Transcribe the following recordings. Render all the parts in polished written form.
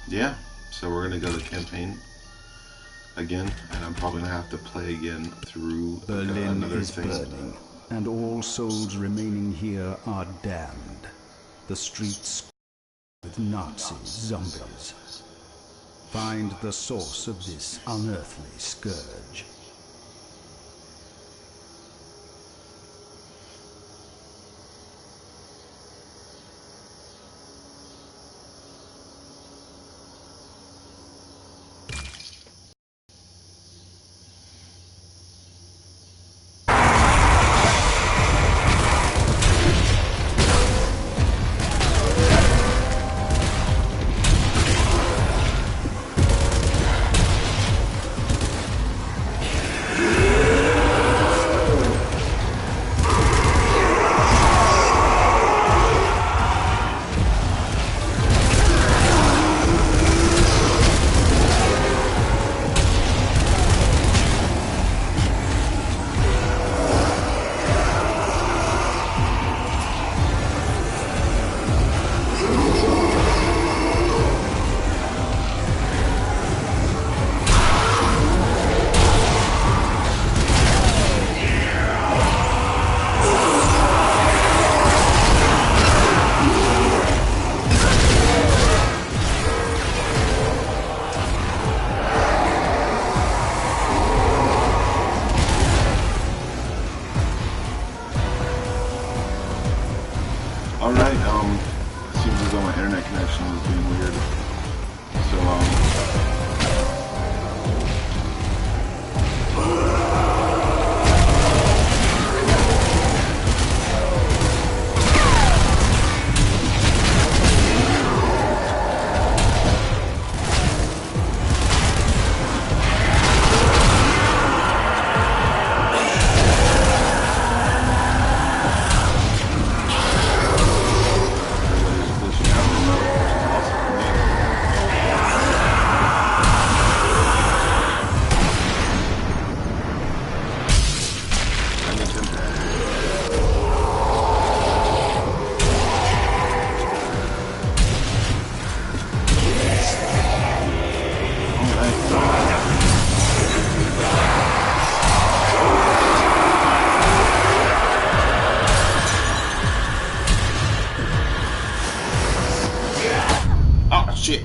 Yeah. So we're gonna go to campaign again, and I'm probably gonna have to play again through Berlin another is thing. burning, and all souls remaining here are damned. The streets with Nazi zombies. Find the source of this unearthly scourge. Alright, seems as though my internet connection is being weird. So, oh shit.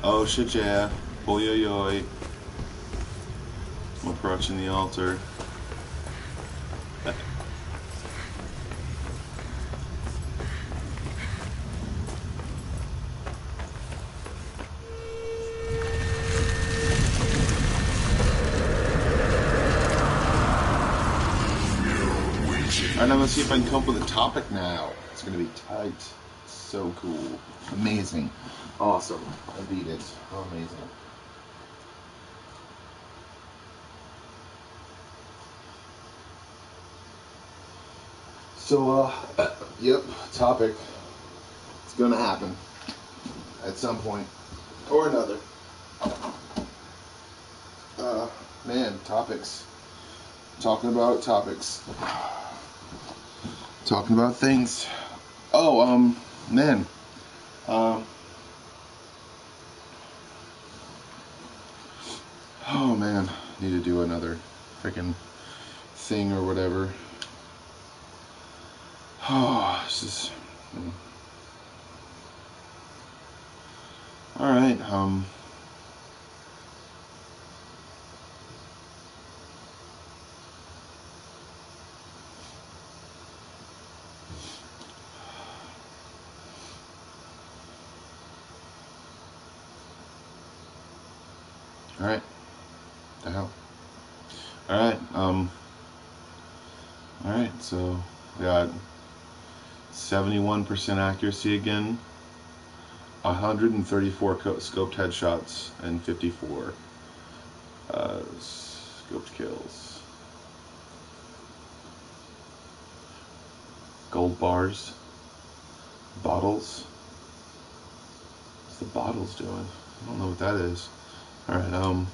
Oh shit, yeah. Boy. I'm approaching the altar. Alright, now let's see if I can come up with a topic now. It's gonna be tight. So cool. Amazing. Awesome. I beat it. Amazing. So, yep, topic. It's gonna happen. At some point. Or another. Man, topics. Talking about topics. Talking about things. Oh, man. Oh man, need to do another freaking thing or whatever. Oh, this is. All right. All right. The hell. All right. All right. So we got 71% accuracy again. 134 scoped headshots and 54 scoped kills. Gold bars. Bottles. What's the bottles doing? I don't know what that is. Alright,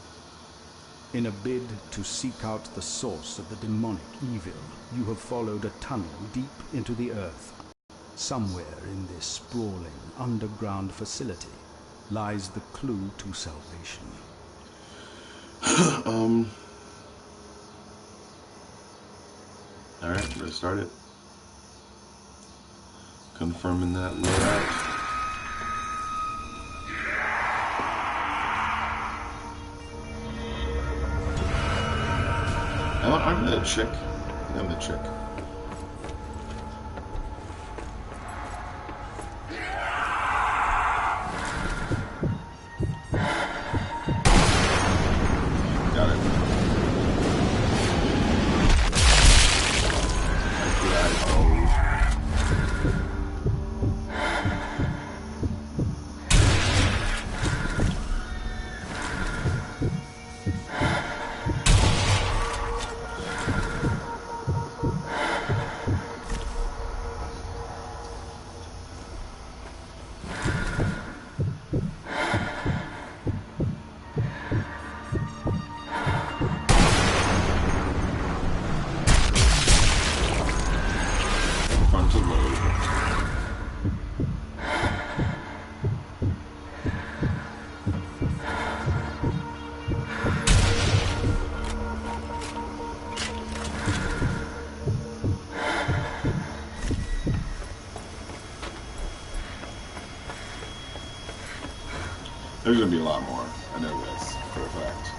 In a bid to seek out the source of the demonic evil, you have followed a tunnel deep into the earth. Somewhere in this sprawling underground facility lies the clue to salvation. Alright, let's start it. Confirming that layout. I'm the chick. I'm the chick. Got it. There's gonna be a lot more. I know this for a fact.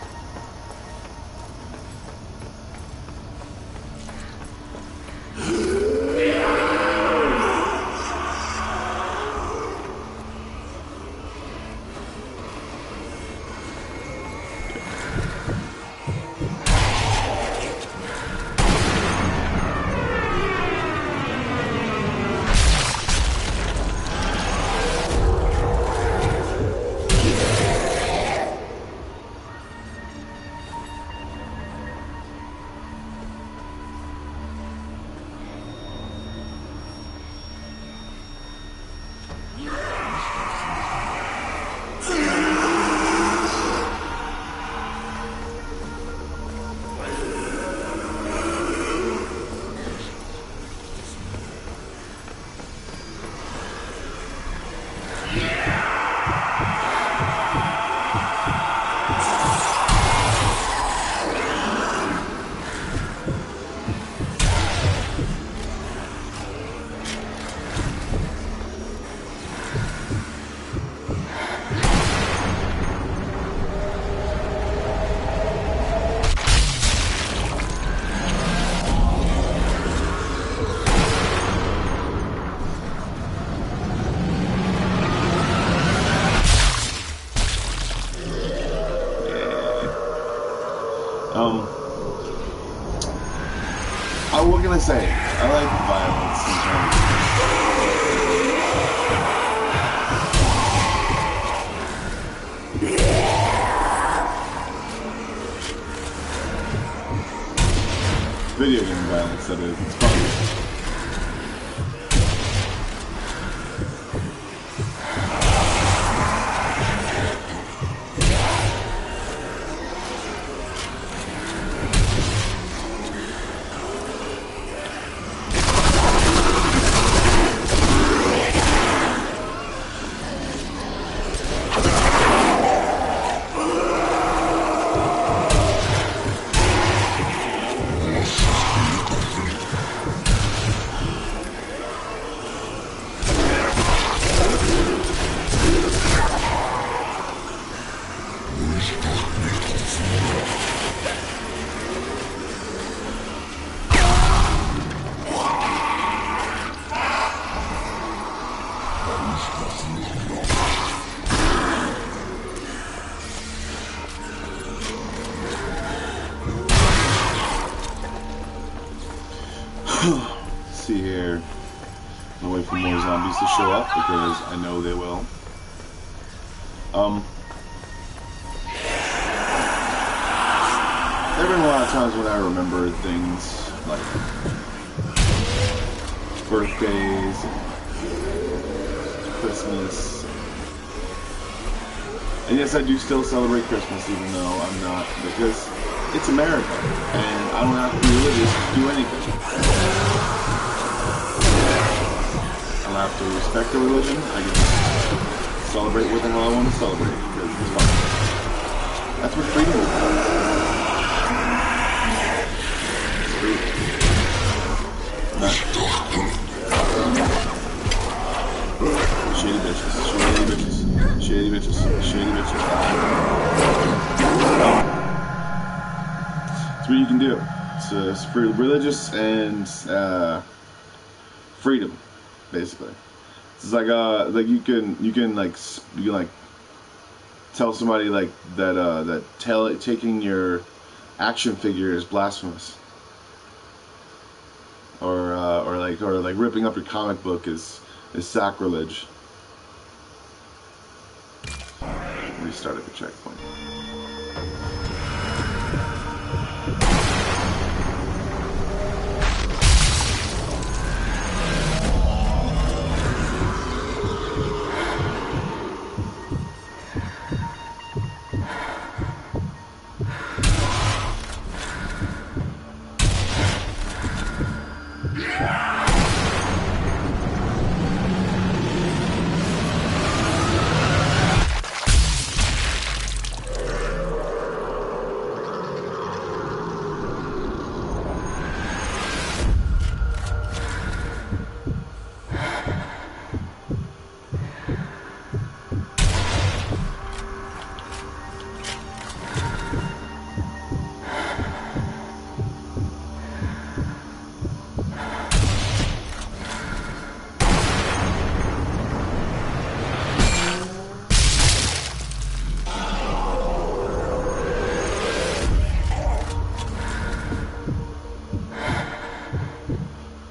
What can I say? I like violence sometimes. Video game violence, that is. It's fun. See here. I'll wait for more zombies to show up because I know they will. There have been a lot of times when I remember things like birthdays, Christmas. And yes, I do still celebrate Christmas even though I'm not, because it's America and I don't have to be religious to do anything. I don't have to respect the religion. I can celebrate what the hell I want to celebrate because it's fun. That's what freedom is. It's freedom. Shady bitches. Shady bitches. Shady bitches. Shady bitches. That's what you can do. It's for religious and freedom. Basically, it's like you can tell somebody like that taking your action figure is blasphemous, or ripping up your comic book is sacrilege. Restart at the checkpoint.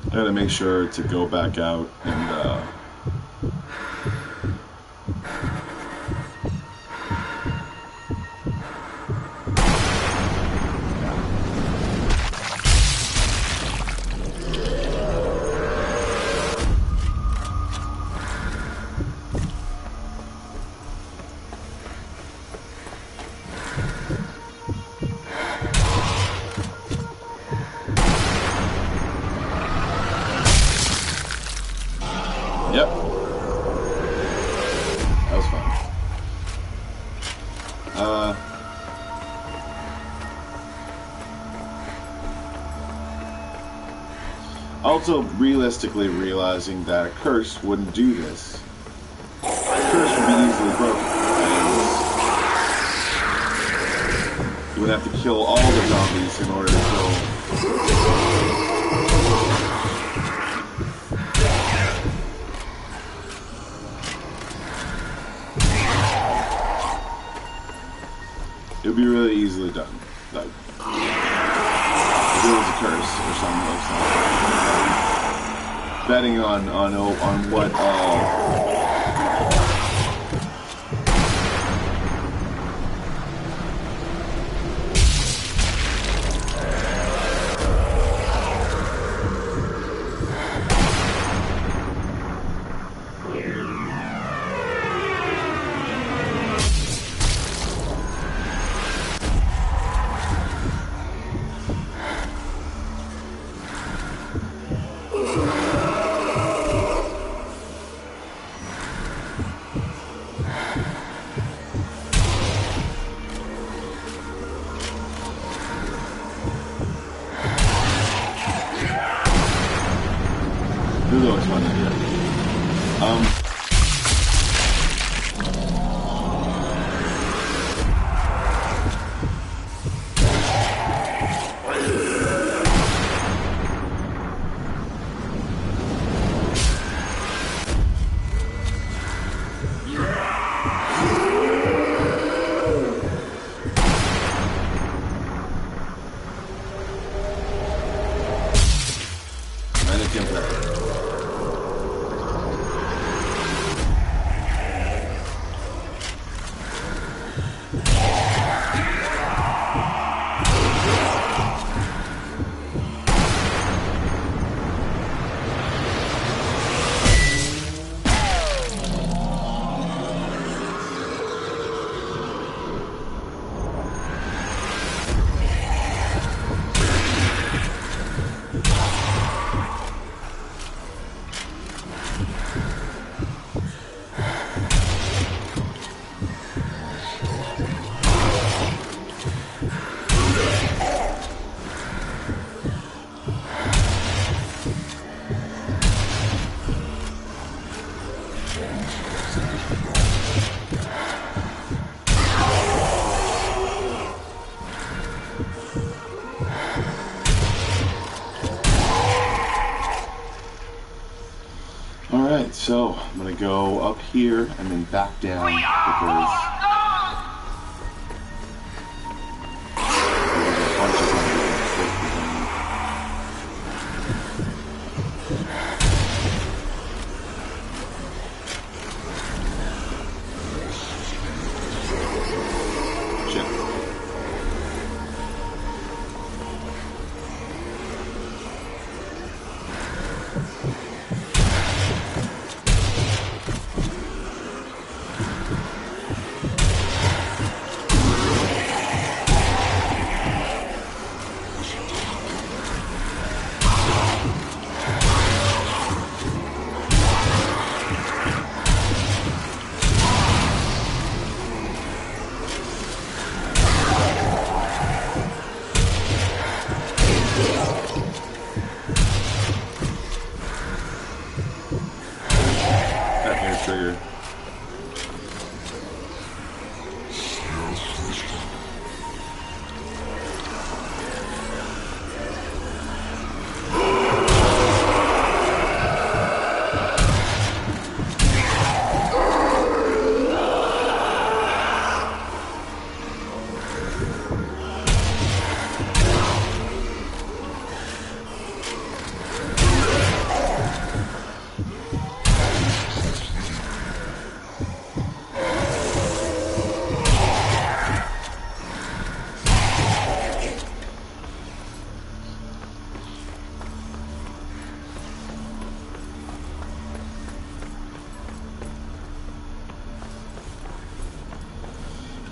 I gotta make sure to go back out and yep. That was fun. Also, realistically realizing that a curse wouldn't do this. A curse would be easily broken. And you would have to kill all the zombies in order to kill. It would be really easily done. like, if it was a curse or something of some sort. Betting on what this is always fun to do. Alright, so I'm gonna go up here and then back down because there's a bunch of them. Shit. Trigger.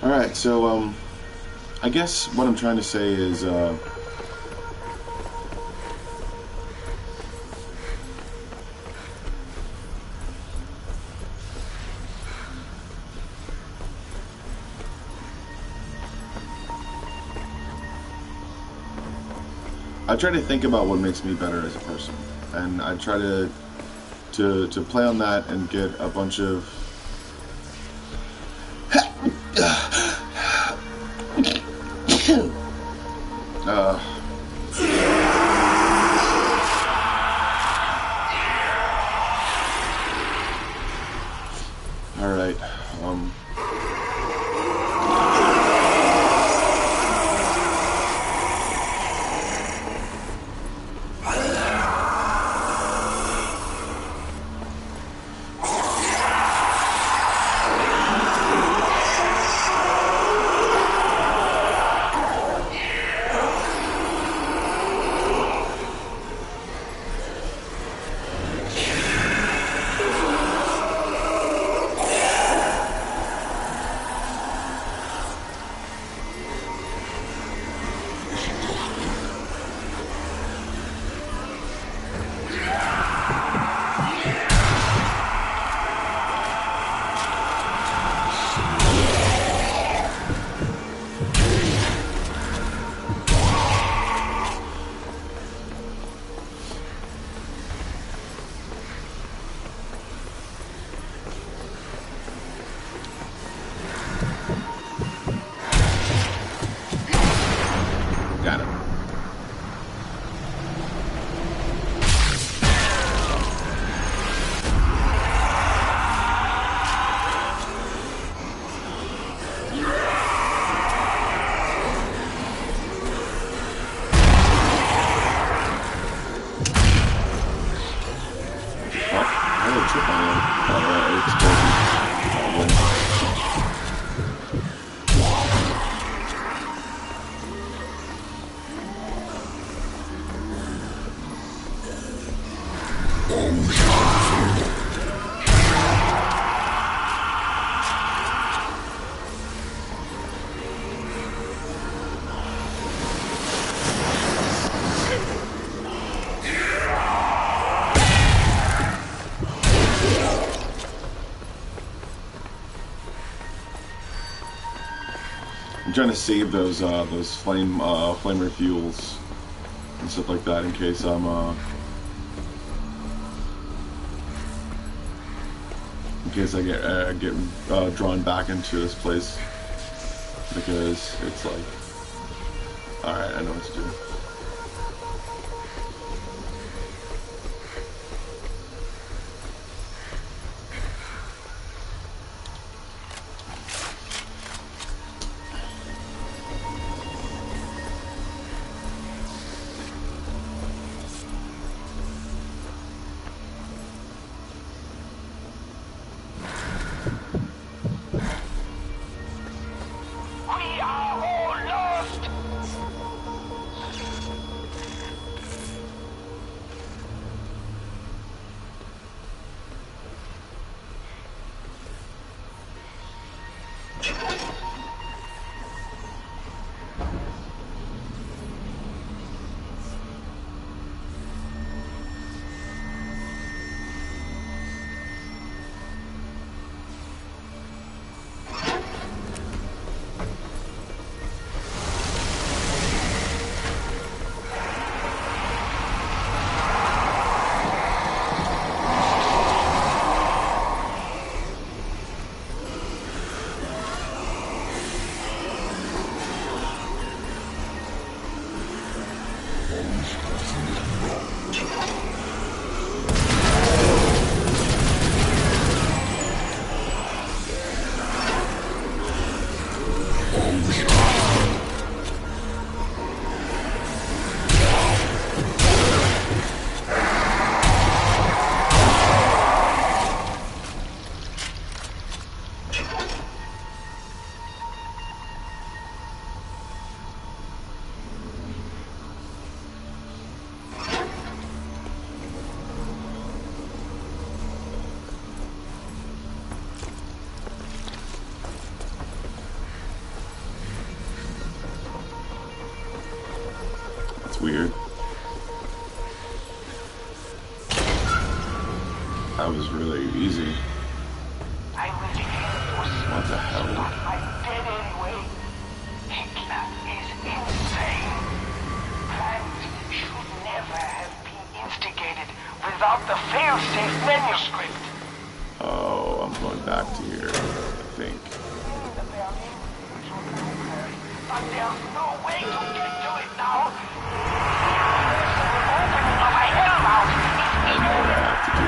Alright, so, I guess what I'm trying to say is, I try to think about what makes me better as a person, and I try to play on that and get a bunch of alright, I'm trying to save those flamer fuels and stuff like that in case I'm I get drawn back into this place, because it's like, all right, I know what to do. Weird. That was really easy. What the hell? I'm dead anyway. Hitler is insane. Plans should never have been instigated without the fail-safe manuscript. Oh, I'm going back to here, I think. But there's no way to get to it now. I know what I have to do.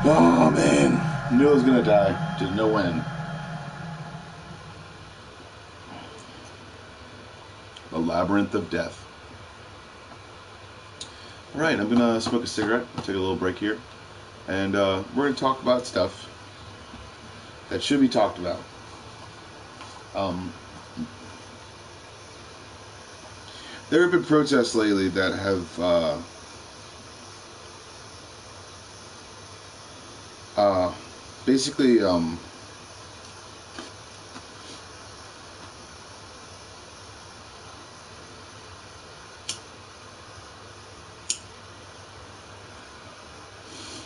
Oh man, knew I was gonna die, didn't know when. The Labyrinth of Death. Alright, I'm gonna smoke a cigarette, take a little break here, and we're gonna talk about stuff that should be talked about. There have been protests lately that have basically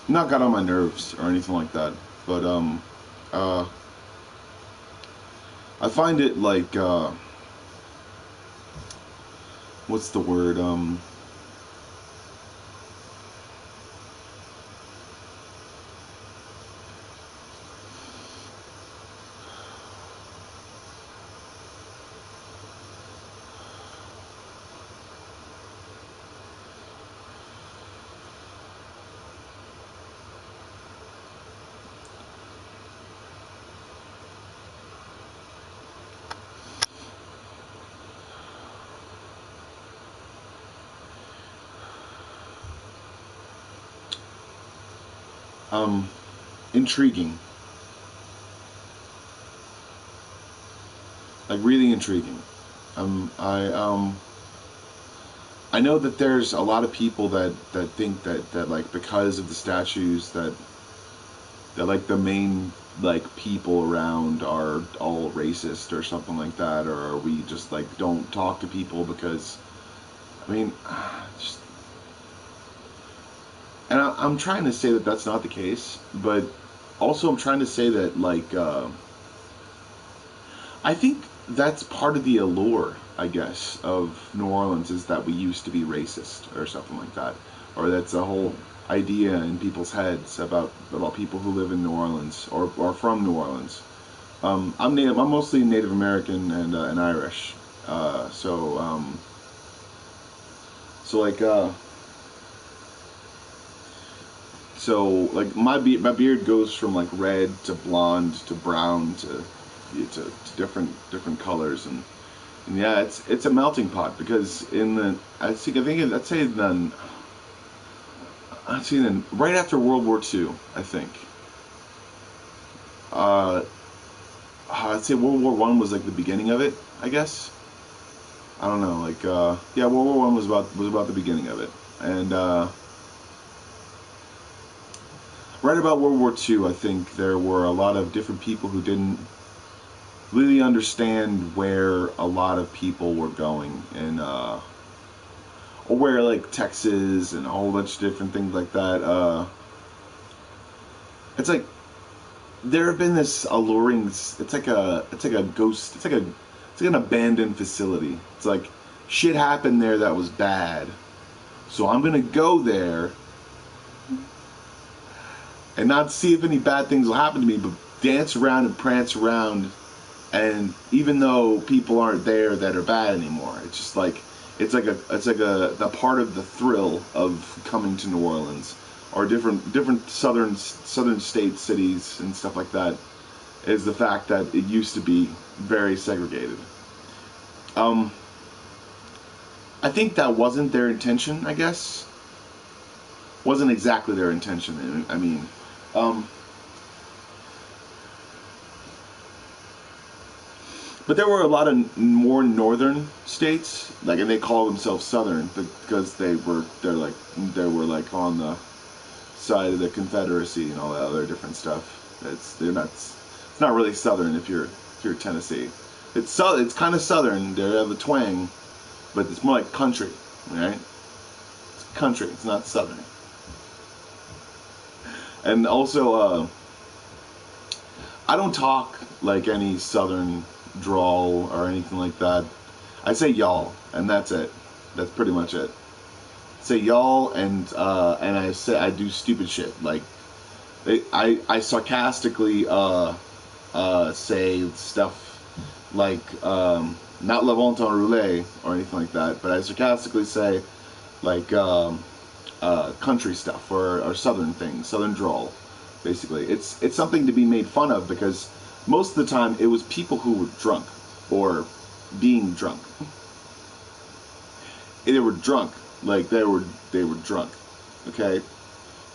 not got on my nerves or anything like that, but I find it like what's the word, intriguing, like really intriguing. I know that there's a lot of people that think that like because of the statues that like the main like people around are all racist or something like that, or we just like don't talk to people because, I mean, just, and I'm trying to say that that's not the case, but also I'm trying to say that like I think that's part of the allure, I guess, of New Orleans, is that we used to be racist or something like that, or that's a whole idea in people's heads about people who live in New Orleans or from New Orleans. I'm mostly Native American and Irish, so like my beard goes from like red to blonde to brown to different colors, and yeah, it's a melting pot, because in the I'd say right after World War II, I think. I'd say World War One was like the beginning of it, I guess. I don't know, like yeah, World War One was about the beginning of it, and right about World War II, I think there were a lot of different people who didn't really understand where a lot of people were going, and or where like Texas and a whole bunch of different things like that. It's like there have been this alluring. It's like a ghost. It's like an abandoned facility. It's like shit happened there that was bad, so I'm gonna go there and not see if any bad things will happen to me, but dance around and prance around. And even though people aren't there that are bad anymore, it's just like it's like the part of the thrill of coming to New Orleans, or different southern state cities and stuff like that, is the fact that it used to be very segregated. I think that wasn't their intention. I guess wasn't exactly their intention. I mean. But there were a lot of more northern states, like, and they call themselves southern because they were on the side of the Confederacy and all that other different stuff. It's not really southern if you're Tennessee. It's kind of southern. They have a twang, but it's more like country, right? It's country. It's not southern. And also, I don't talk like any southern drawl or anything like that. I say y'all, and that's it. That's pretty much it. I say y'all, and I do stupid shit. Like I sarcastically say stuff like not le bon temps roulé or anything like that, but I sarcastically say like country stuff or southern things, southern drawl. Basically, it's something to be made fun of, because most of the time it was people who were drunk or being drunk. They were drunk, like they were drunk. Okay,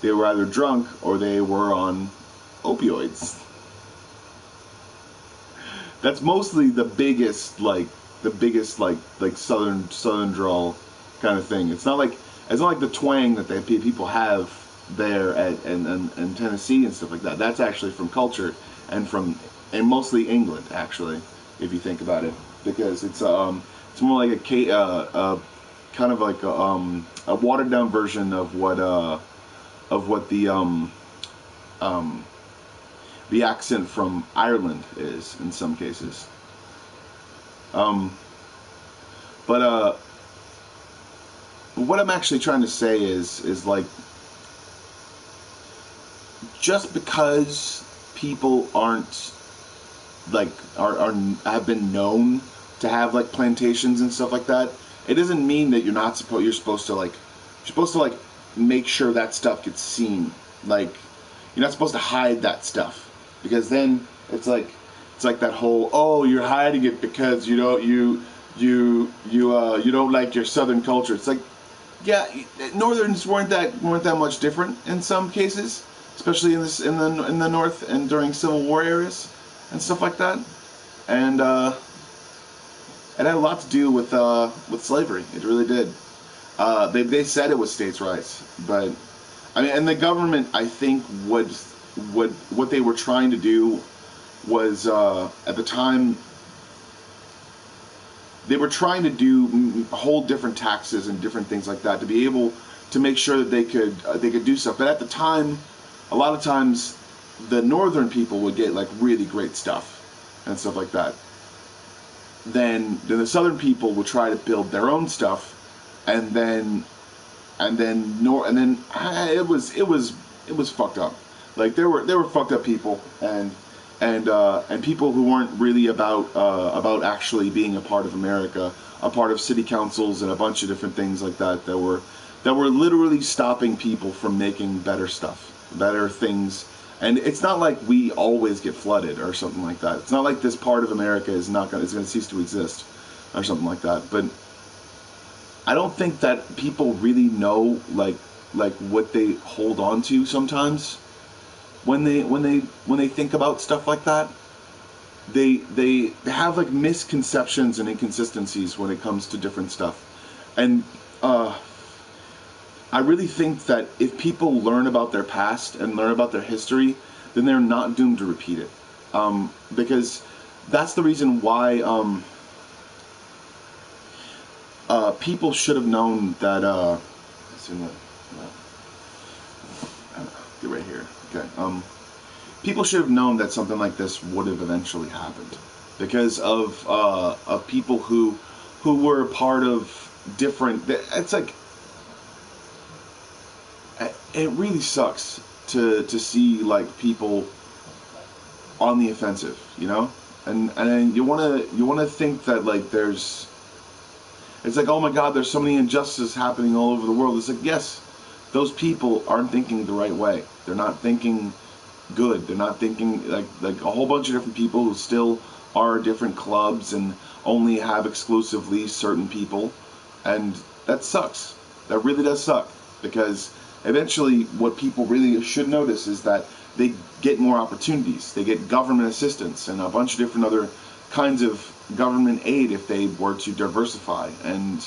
they were either drunk or they were on opioids. That's mostly the biggest like the biggest like southern drawl kind of thing. It's not like the twang that people have there in Tennessee and stuff like that. That's actually from culture and mostly England, actually, if you think about it, because it's more like kind of like a watered down version of what the accent from Ireland is in some cases. But what I'm actually trying to say is like, just because people aren't like have been known to have like plantations and stuff like that, it doesn't mean that you're supposed to make sure that stuff gets seen. Like, you're not supposed to hide that stuff, because then it's like that whole, oh, you're hiding it because you don't like your southern culture. It's like, yeah, northerns weren't that much different in some cases, especially in the north and during Civil War eras and stuff like that, and it had a lot to do with slavery. It really did. They said it was states' rights, but I mean, and the government, I think, what they were trying to do was at the time they were trying to do whole different taxes and different things like that to be able to make sure that they could do stuff. But at the time, a lot of times the northern people would get like really great stuff and stuff like that. Then the southern people would try to build their own stuff, and then it was fucked up. Like, there were fucked up people and people who weren't really about actually being a part of America, a part of city councils and a bunch of different things like that were literally stopping people from making better stuff, better things. And it's not like we always get flooded or something like that. It's not like this part of America is going to cease to exist or something like that. But I don't think that people really know like what they hold on to sometimes when they think about stuff like that. They have like misconceptions and inconsistencies when it comes to different stuff. And I really think that if people learn about their past and learn about their history, then they're not doomed to repeat it. Because that's the reason why people should have known that. Get right here. Okay. People should have known that something like this would have eventually happened, because of people who were part of different. It's like, it really sucks to see like people on the offensive, you know, and you wanna think that like it's like, oh my God, there's so many injustices happening all over the world. It's like, yes, those people aren't thinking the right way. They're not thinking good. They're not thinking like a whole bunch of different people who still are different clubs and only have exclusively certain people, and that sucks. That really does suck, because eventually what people really should notice is that they get more opportunities. They get government assistance and a bunch of different other kinds of government aid if they were to diversify. And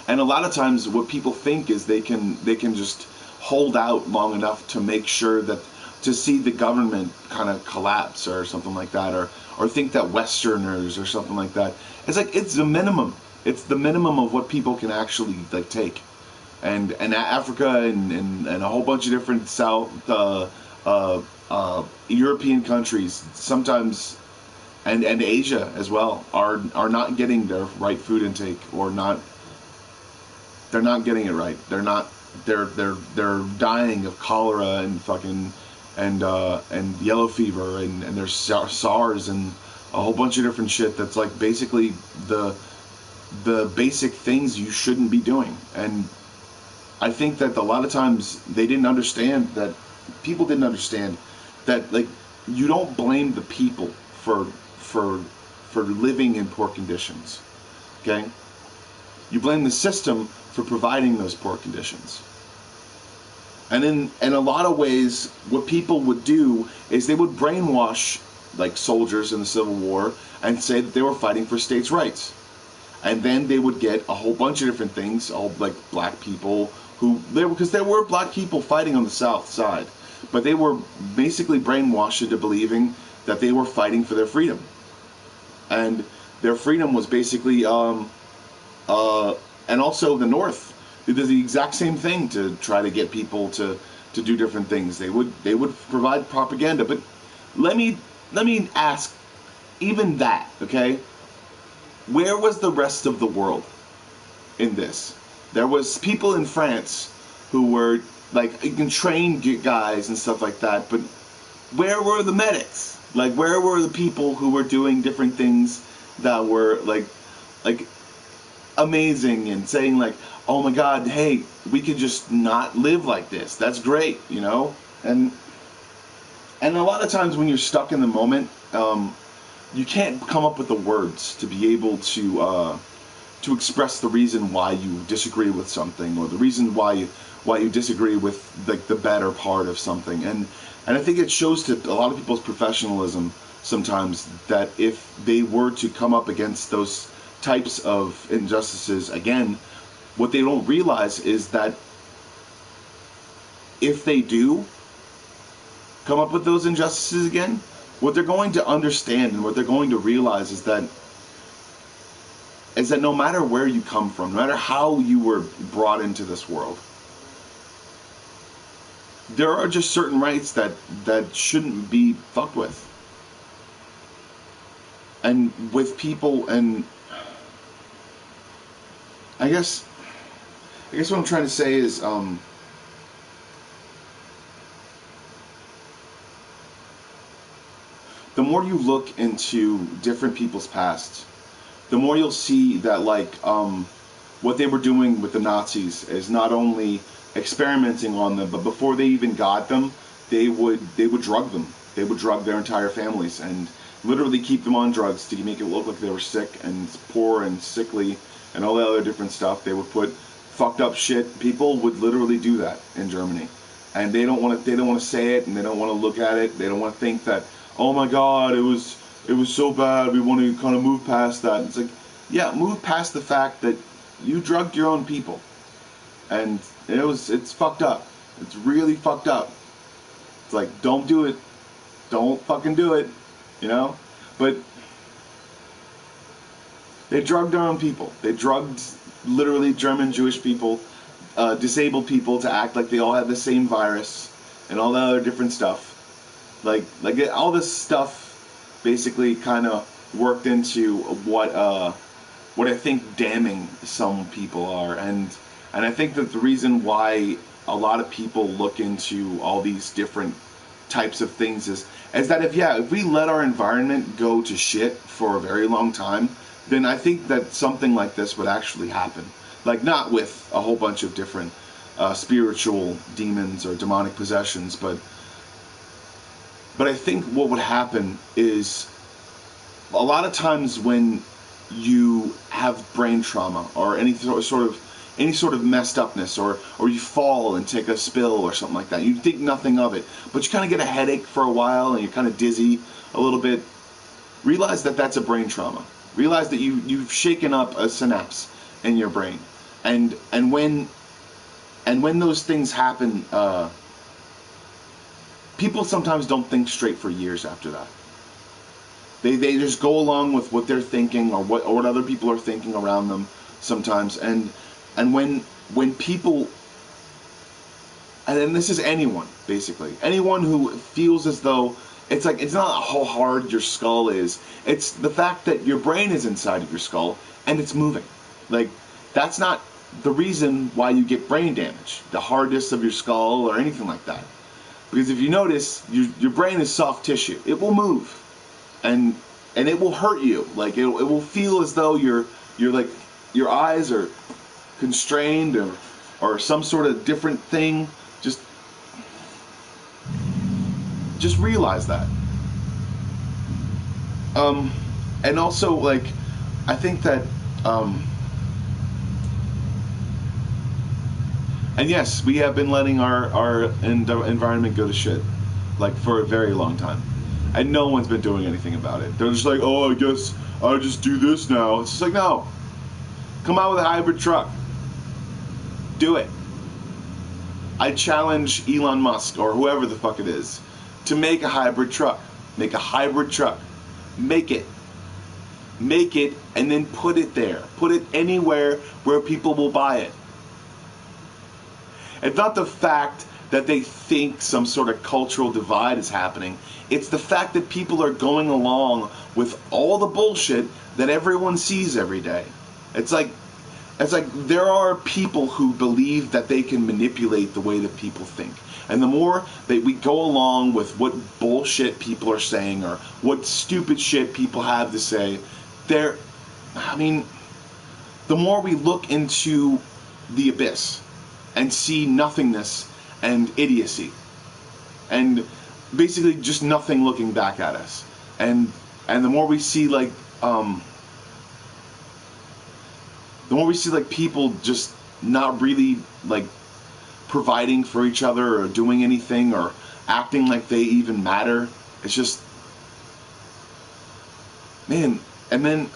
a lot of times what people think is they can just hold out long enough to make sure that, to see the government kind of collapse or something like that, or think that Westerners or something like that. It's like, it's the minimum. It's the minimum of what people can actually like take. And Africa and a whole bunch of different European countries sometimes, and Asia as well, are not getting their right food intake, or not. They're not getting it right. They're dying of cholera and fucking and yellow fever and there's SARS and a whole bunch of different shit that's like basically the basic things you shouldn't be doing. And I think that a lot of times people didn't understand that like, you don't blame the people for living in poor conditions. Okay? You blame the system for providing those poor conditions. And in a lot of ways, what people would do is they would brainwash like soldiers in the Civil War and say that they were fighting for states' rights. And then they would get a whole bunch of different things, all like black people because there were black people fighting on the South Side, but they were basically brainwashed into believing that they were fighting for their freedom, and their freedom was basically, and also the North did the exact same thing to try to get people to do different things. They would provide propaganda, but let me ask, even that, okay? Where was the rest of the world in this? There was people in France who were like trained guys and stuff like that, but where were the medics? Like, where were the people who were doing different things that were like amazing and saying like, oh my God, hey, we could just not live like this. That's great, you know? And a lot of times when you're stuck in the moment, you can't come up with the words to be able to express the reason why you disagree with something, or the reason why you disagree with like the better part of something. And I think it shows to a lot of people's professionalism sometimes that if they were to come up against those types of injustices again, what they don't realize is that if they do come up with those injustices again, what they're going to understand and what they're going to realize is that no matter where you come from, no matter how you were brought into this world, there are just certain rights that shouldn't be fucked with. And with people, and I guess what I'm trying to say is, the more you look into different people's past, the more you'll see that like what they were doing with the Nazis is not only experimenting on them, but before they even got them, they would drug them. They would drug their entire families and literally keep them on drugs to make it look like they were sick and poor and sickly and all the other different stuff. They would put fucked up shit. People would literally do that in Germany, and they don't want to say it, and they don't want to look at it. They don't want to think that, oh my God, it was so bad, we want to kind of move past that. It's like, yeah, move past the fact that you drugged your own people, and it's fucked up. It's really fucked up. It's like, don't do it. Don't fucking do it, you know? But they drugged their own people. They drugged literally German Jewish people, disabled people to act like they all had the same virus and all that other different stuff. Like all this stuff basically kind of worked into what I think damning some people are, and I think that the reason why a lot of people look into all these different types of things is that if we let our environment go to shit for a very long time, then I think that something like this would actually happen. Like, not with a whole bunch of different spiritual demons or demonic possessions, but I think what would happen is a lot of times when you have brain trauma or any sort of messed upness, or you fall and take a spill or something like that, you think nothing of it, but you kind of get a headache for a while and you're kind of dizzy a little bit, realize that that's a brain trauma. Realize that you've shaken up a synapse in your brain, and when those things happen, people sometimes don't think straight for years after that. They just go along with what they're thinking or what other people are thinking around them sometimes, and when people, and this is anyone, basically anyone who feels as though it's like, it's not how hard your skull is, it's the fact that your brain is inside of your skull and it's moving. Like, that's not the reason why you get brain damage, the hardness of your skull or anything like that. Because if you notice, your brain is soft tissue. It will move, and it will hurt you. Like, it will feel as though you're like, your eyes are constrained or some sort of different thing. Just realize that. And also, like, I think that, and yes, we have been letting our environment go to shit, like, for a very long time. And no one's been doing anything about it. They're just like, oh, I guess I'll just do this now. It's just like, no. Come out with a hybrid truck. Do it. I challenge Elon Musk or whoever the fuck it is to make a hybrid truck. Make a hybrid truck. Make it. Make it and then put it there. Put it anywhere where people will buy it. It's not the fact that they think some sort of cultural divide is happening. It's the fact that people are going along with all the bullshit that everyone sees every day. It's like there are people who believe that they can manipulate the way that people think. And the more that we go along with what bullshit people are saying or what stupid shit people have to say, the more we look into the abyss and see nothingness and idiocy and basically just nothing looking back at us, and the more we see people just not really like providing for each other or doing anything or acting like they even matter, it's just, man. And then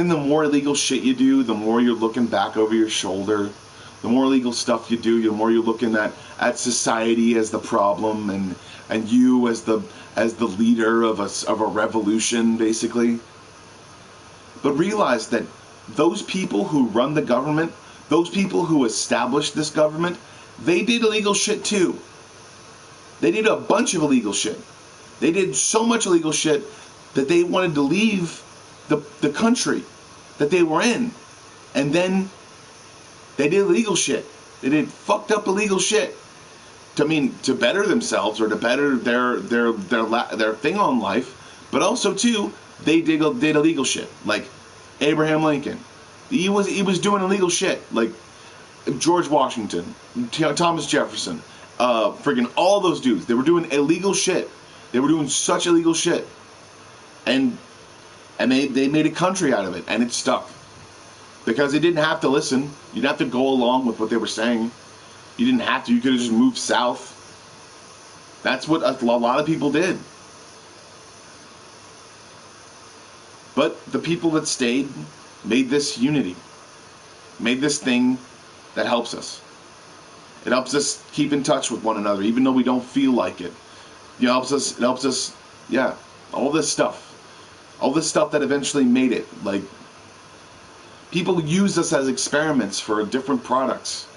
the more illegal shit you do, the more you're looking back over your shoulder. The more illegal stuff you do, the more you're looking at society as the problem, and you as the leader of a revolution, basically. But realize that those people who run the government, those people who established this government, they did illegal shit too. They did a bunch of illegal shit. They did so much illegal shit that they wanted to leave the country that they were in, and then they did illegal shit. They did fucked up illegal shit to better themselves or to better their thing on life. But also too, they did illegal shit. Like Abraham Lincoln, he was doing illegal shit. Like George Washington, Thomas Jefferson, friggin' all those dudes. They were doing illegal shit. They were doing such illegal shit, and they made a country out of it, and it stuck. Because they didn't have to listen. You didn't have to go along with what they were saying. You didn't have to. You could have just moved south. That's what a lot of people did. But the people that stayed made this unity. Made this thing that helps us. It helps us keep in touch with one another, even though we don't feel like it. It helps us, yeah, all this stuff. All this stuff that eventually made it. Like, people use us as experiments for different products.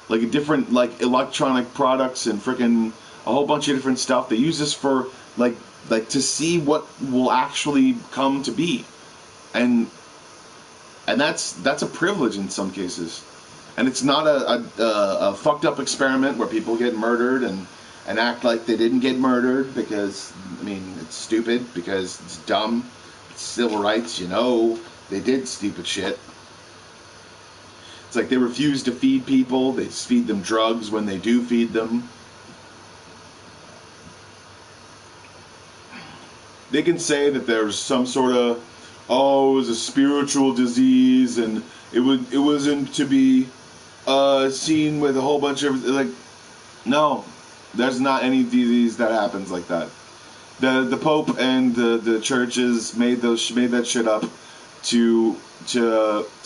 Like electronic products and freaking a whole bunch of different stuff. They use this for like to see what will actually come to be. And that's a privilege in some cases. And it's not a fucked up experiment where people get murdered and act like they didn't get murdered because, it's stupid, because it's dumb. It's civil rights, they did stupid shit. It's like they refuse to feed people. They feed them drugs when they do feed them. They can say that there's some sort of, it was a spiritual disease and it wasn't to be seen with a whole bunch of, like, no, there's not any disease that happens like that. The Pope and the churches made that shit up to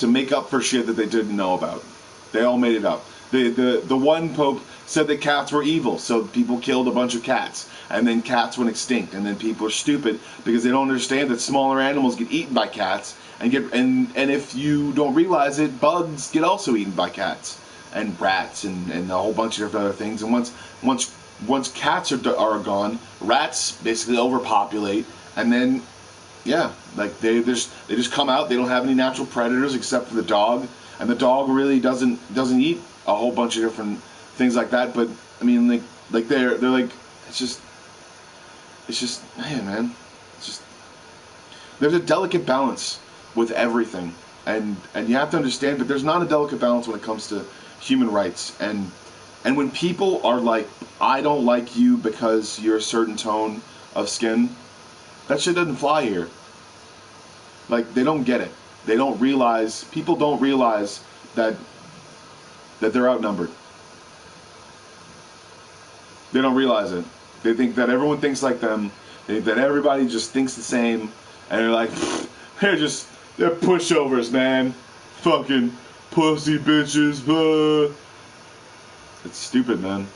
make up for shit that they didn't know about. They all made it up. The one Pope said that cats were evil, so people killed a bunch of cats, and then cats went extinct, and then people are stupid because they don't understand that smaller animals get eaten by cats, and if you don't realize it, bugs get also eaten by cats, and rats, and a whole bunch of different other things. And once cats are gone, rats basically overpopulate, and then like they just come out. They don't have any natural predators except for the dog, and the dog really doesn't eat a whole bunch of different things like that. But like they're like it's just man, it's just there's a delicate balance with everything, and you have to understand that there's not a delicate balance when it comes to human rights, and when people are like, I don't like you because you're a certain tone of skin. That shit doesn't fly here. Like, they don't get it. They don't realize, people don't realize that they're outnumbered. They don't realize it. They think that everyone thinks like them, That everybody just thinks the same, and they're like, they're pushovers, man. Fucking pussy bitches. It's stupid, man.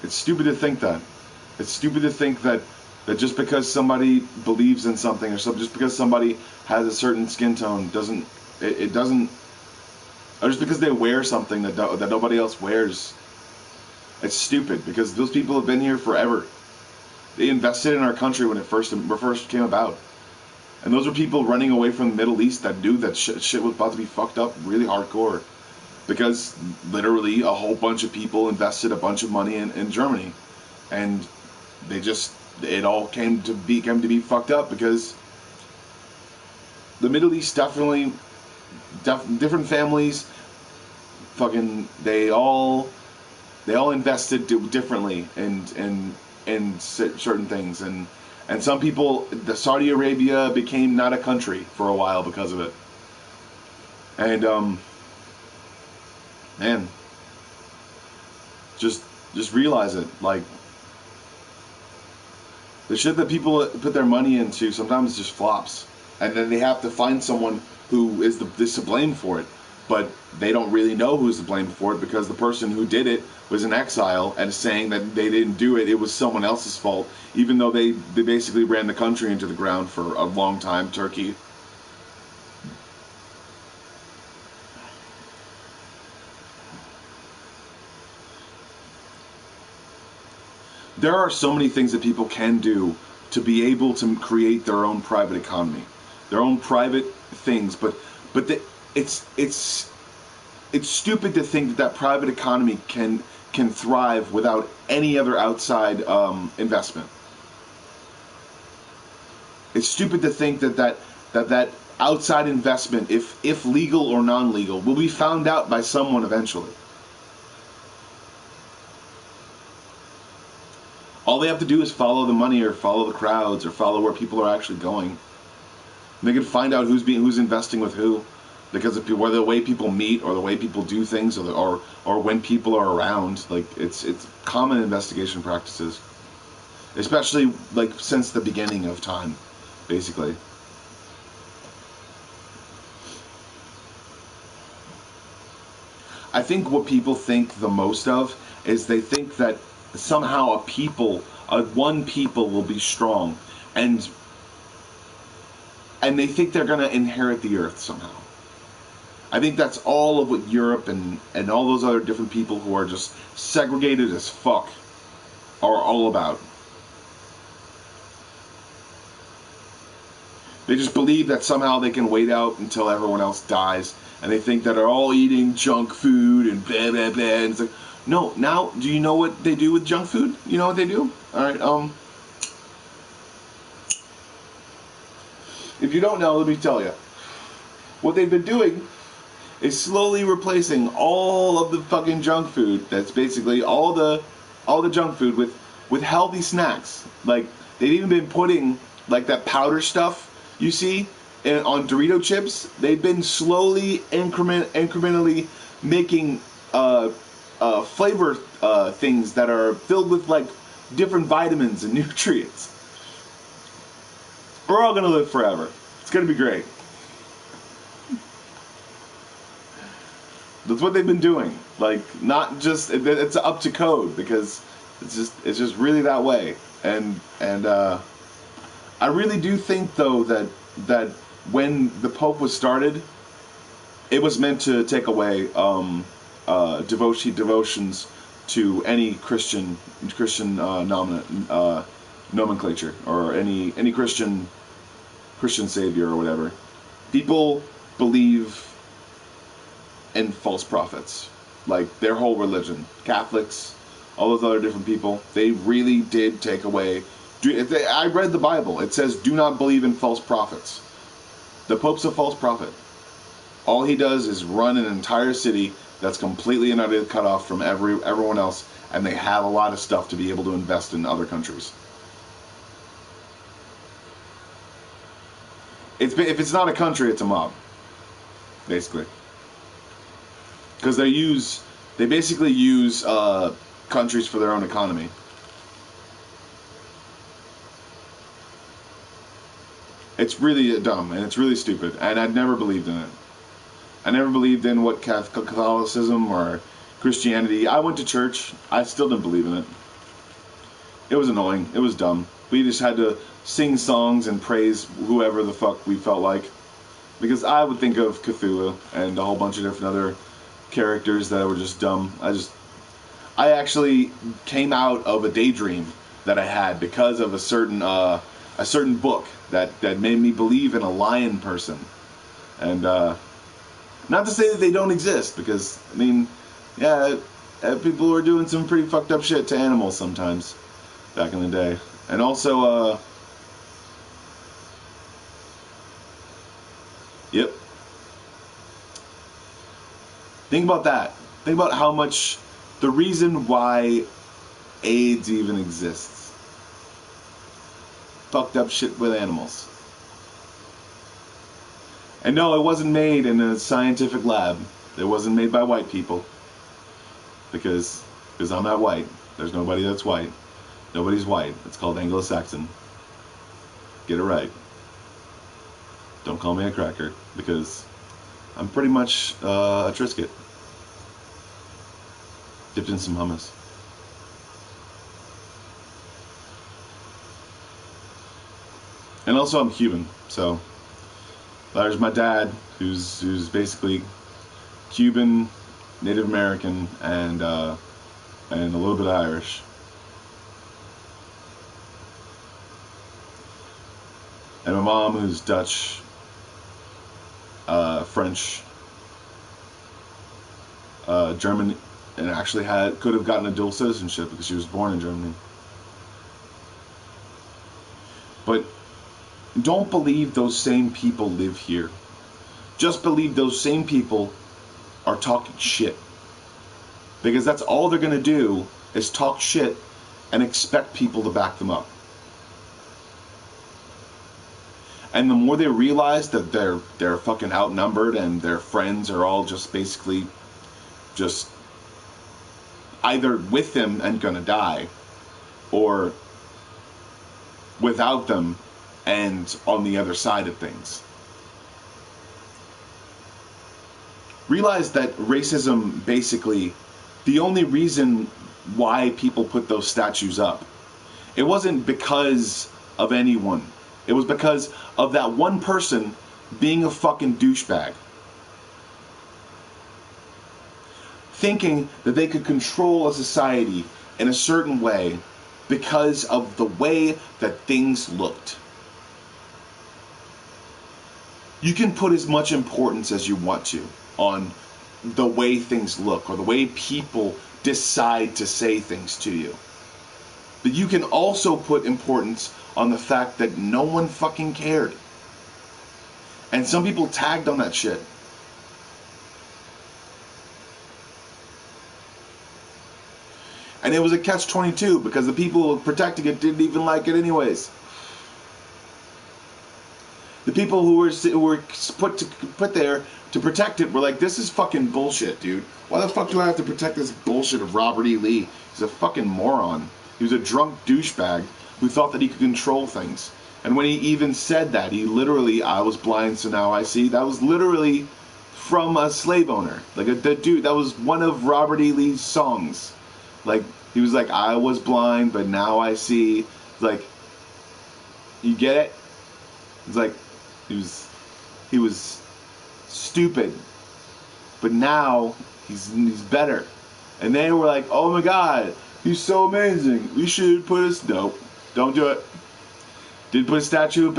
It's stupid to think that. It's stupid to think that just because somebody believes in something, or just because somebody has a certain skin tone doesn't, or just because they wear something that nobody else wears. It's stupid, because those people have been here forever. They invested in our country when it first came about. And those are people running away from the Middle East that knew that shit was about to be fucked up really hardcore. Because literally a whole bunch of people invested a bunch of money in Germany. And it all came to be fucked up, because the Middle East definitely, different families, fucking, they all invested differently in certain things, and some people, the Saudi Arabia became not a country for a while because of it. And man, just realize it. Like, the shit that people put their money into sometimes just flops, and then they have to find someone who is to blame for it. But they don't really know who's to blame for it, because the person who did it was in exile and is saying that they didn't do it. It was someone else's fault, even though they basically ran the country into the ground for a long time, Turkey. There are so many things that people can do to be able to create their own private economy, their own private things, but it's stupid to think that private economy can thrive without any other outside investment. It's stupid to think that outside investment, if legal or non-legal, will be found out by someone eventually. All they have to do is follow the money, or follow the crowds, or follow where people are actually going. And they can find out who's investing with who, because of whether the way people meet, or the way people do things, or when people are around. Like, it's common investigation practices, especially like since the beginning of time, basically. I think what people think the most of is they think that somehow one people will be strong, and they think they're going to inherit the earth somehow. I think that's all of what Europe and all those other different people who are just segregated as fuck are all about. They just believe that somehow they can wait out until everyone else dies, and they think that they're all eating junk food and blah blah blah. And it's like, no. Now, do you know what they do with junk food? You know what they do? All right. If you don't know, let me tell you. What they've been doing is slowly replacing all of the fucking junk food. That's basically all the junk food with healthy snacks. Like, they've even been putting like that powder stuff you see on Dorito chips. They've been slowly incrementally making flavor things that are filled with like different vitamins and nutrients. We're all gonna live forever. It's gonna be great. That's what they've been doing. Like, not just, it's up to code, because it's just really that way. And I really do think, though, that when the Pope was started, it was meant to take away devotions to any Christian nomenclature, or any Christian savior or whatever. People believe in false prophets, like their whole religion. Catholics, all those other different people, they really did take away. I read the Bible. It says, do not believe in false prophets. The Pope's a false prophet. All he does is run an entire city that's completely and utterly cut off from everyone else, and they have a lot of stuff to be able to invest in other countries. If it's not a country, it's a mob, basically. Because they basically use countries for their own economy. It's really dumb, and it's really stupid, and I'd never believed in it. I never believed in what Catholicism or Christianity. I went to church. I still didn't believe in it. It was annoying. It was dumb. We just had to sing songs and praise whoever the fuck we felt like. Because I would think of Cthulhu and a whole bunch of different other characters that were just dumb. I actually came out of a daydream that I had because of a certain book that made me believe in a lion person. And not to say that they don't exist, because I mean, yeah, people were doing some pretty fucked up shit to animals sometimes back in the day. And also, yep. Think about that. Think about how much the reason why AIDS even exists. Fucked up shit with animals. And no, it wasn't made in a scientific lab. It wasn't made by white people. Because I'm not white. There's nobody that's white. Nobody's white. It's called Anglo-Saxon. Get it right. Don't call me a cracker, because I'm pretty much a Triscuit. Dipped in some hummus. And also I'm Cuban, so there's my dad, who's basically Cuban, Native American, and a little bit Irish. And my mom, who's Dutch, French, German, and actually could have gotten a dual citizenship because she was born in Germany. But don't believe those same people live here. Just believe those same people are talking shit. Because that's all they're going to do is talk shit and expect people to back them up. And the more they realize that they're fucking outnumbered and their friends are all just basically just either with them and gonna die, or without them and on the other side of things. Realize that racism, basically, the only reason why people put those statues up, it wasn't because of anyone. It was because of that one person being a fucking douchebag. Thinking that they could control a society in a certain way because of the way that things looked. You can put as much importance as you want to on the way things look or the way people decide to say things to you. But you can also put importance on the fact that no one fucking cared. And some people tagged on that shit. And it was a catch-22 because the people protecting it didn't even like it anyways. The people who were put there to protect it were like, this is fucking bullshit, dude. Why the fuck do I have to protect this bullshit of Robert E. Lee? He's a fucking moron. He was a drunk douchebag who thought that he could control things. And when he even said that, he literally, I was blind, so now I see, that was literally from a slave owner. Like, the dude, that was one of Robert E. Lee's songs. Like, he was like, I was blind, but now I see. Like, you get it? It's like, he was stupid, but now he's better. And they were like, oh my god, he's so amazing. We should put his, nope, don't do it. Did put a statue of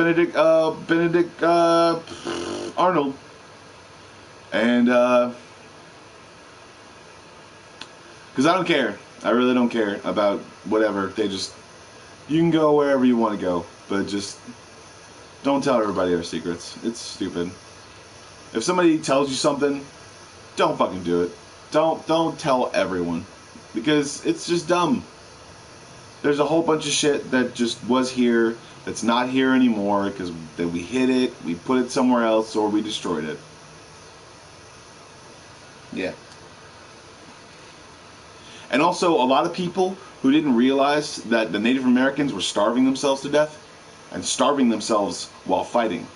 Benedict Arnold. And, because I don't care. I really don't care about whatever. They just, you can go wherever you want to go, but just don't tell everybody their secrets. It's stupid. If somebody tells you something, don't fucking do it. Don't tell everyone, because it's just dumb. There's a whole bunch of shit that just was here that's not here anymore because we hid it, we put it somewhere else, or we destroyed it. Yeah. And also, a lot of people who didn't realize that the Native Americans were starving themselves to death, and starving themselves while fighting.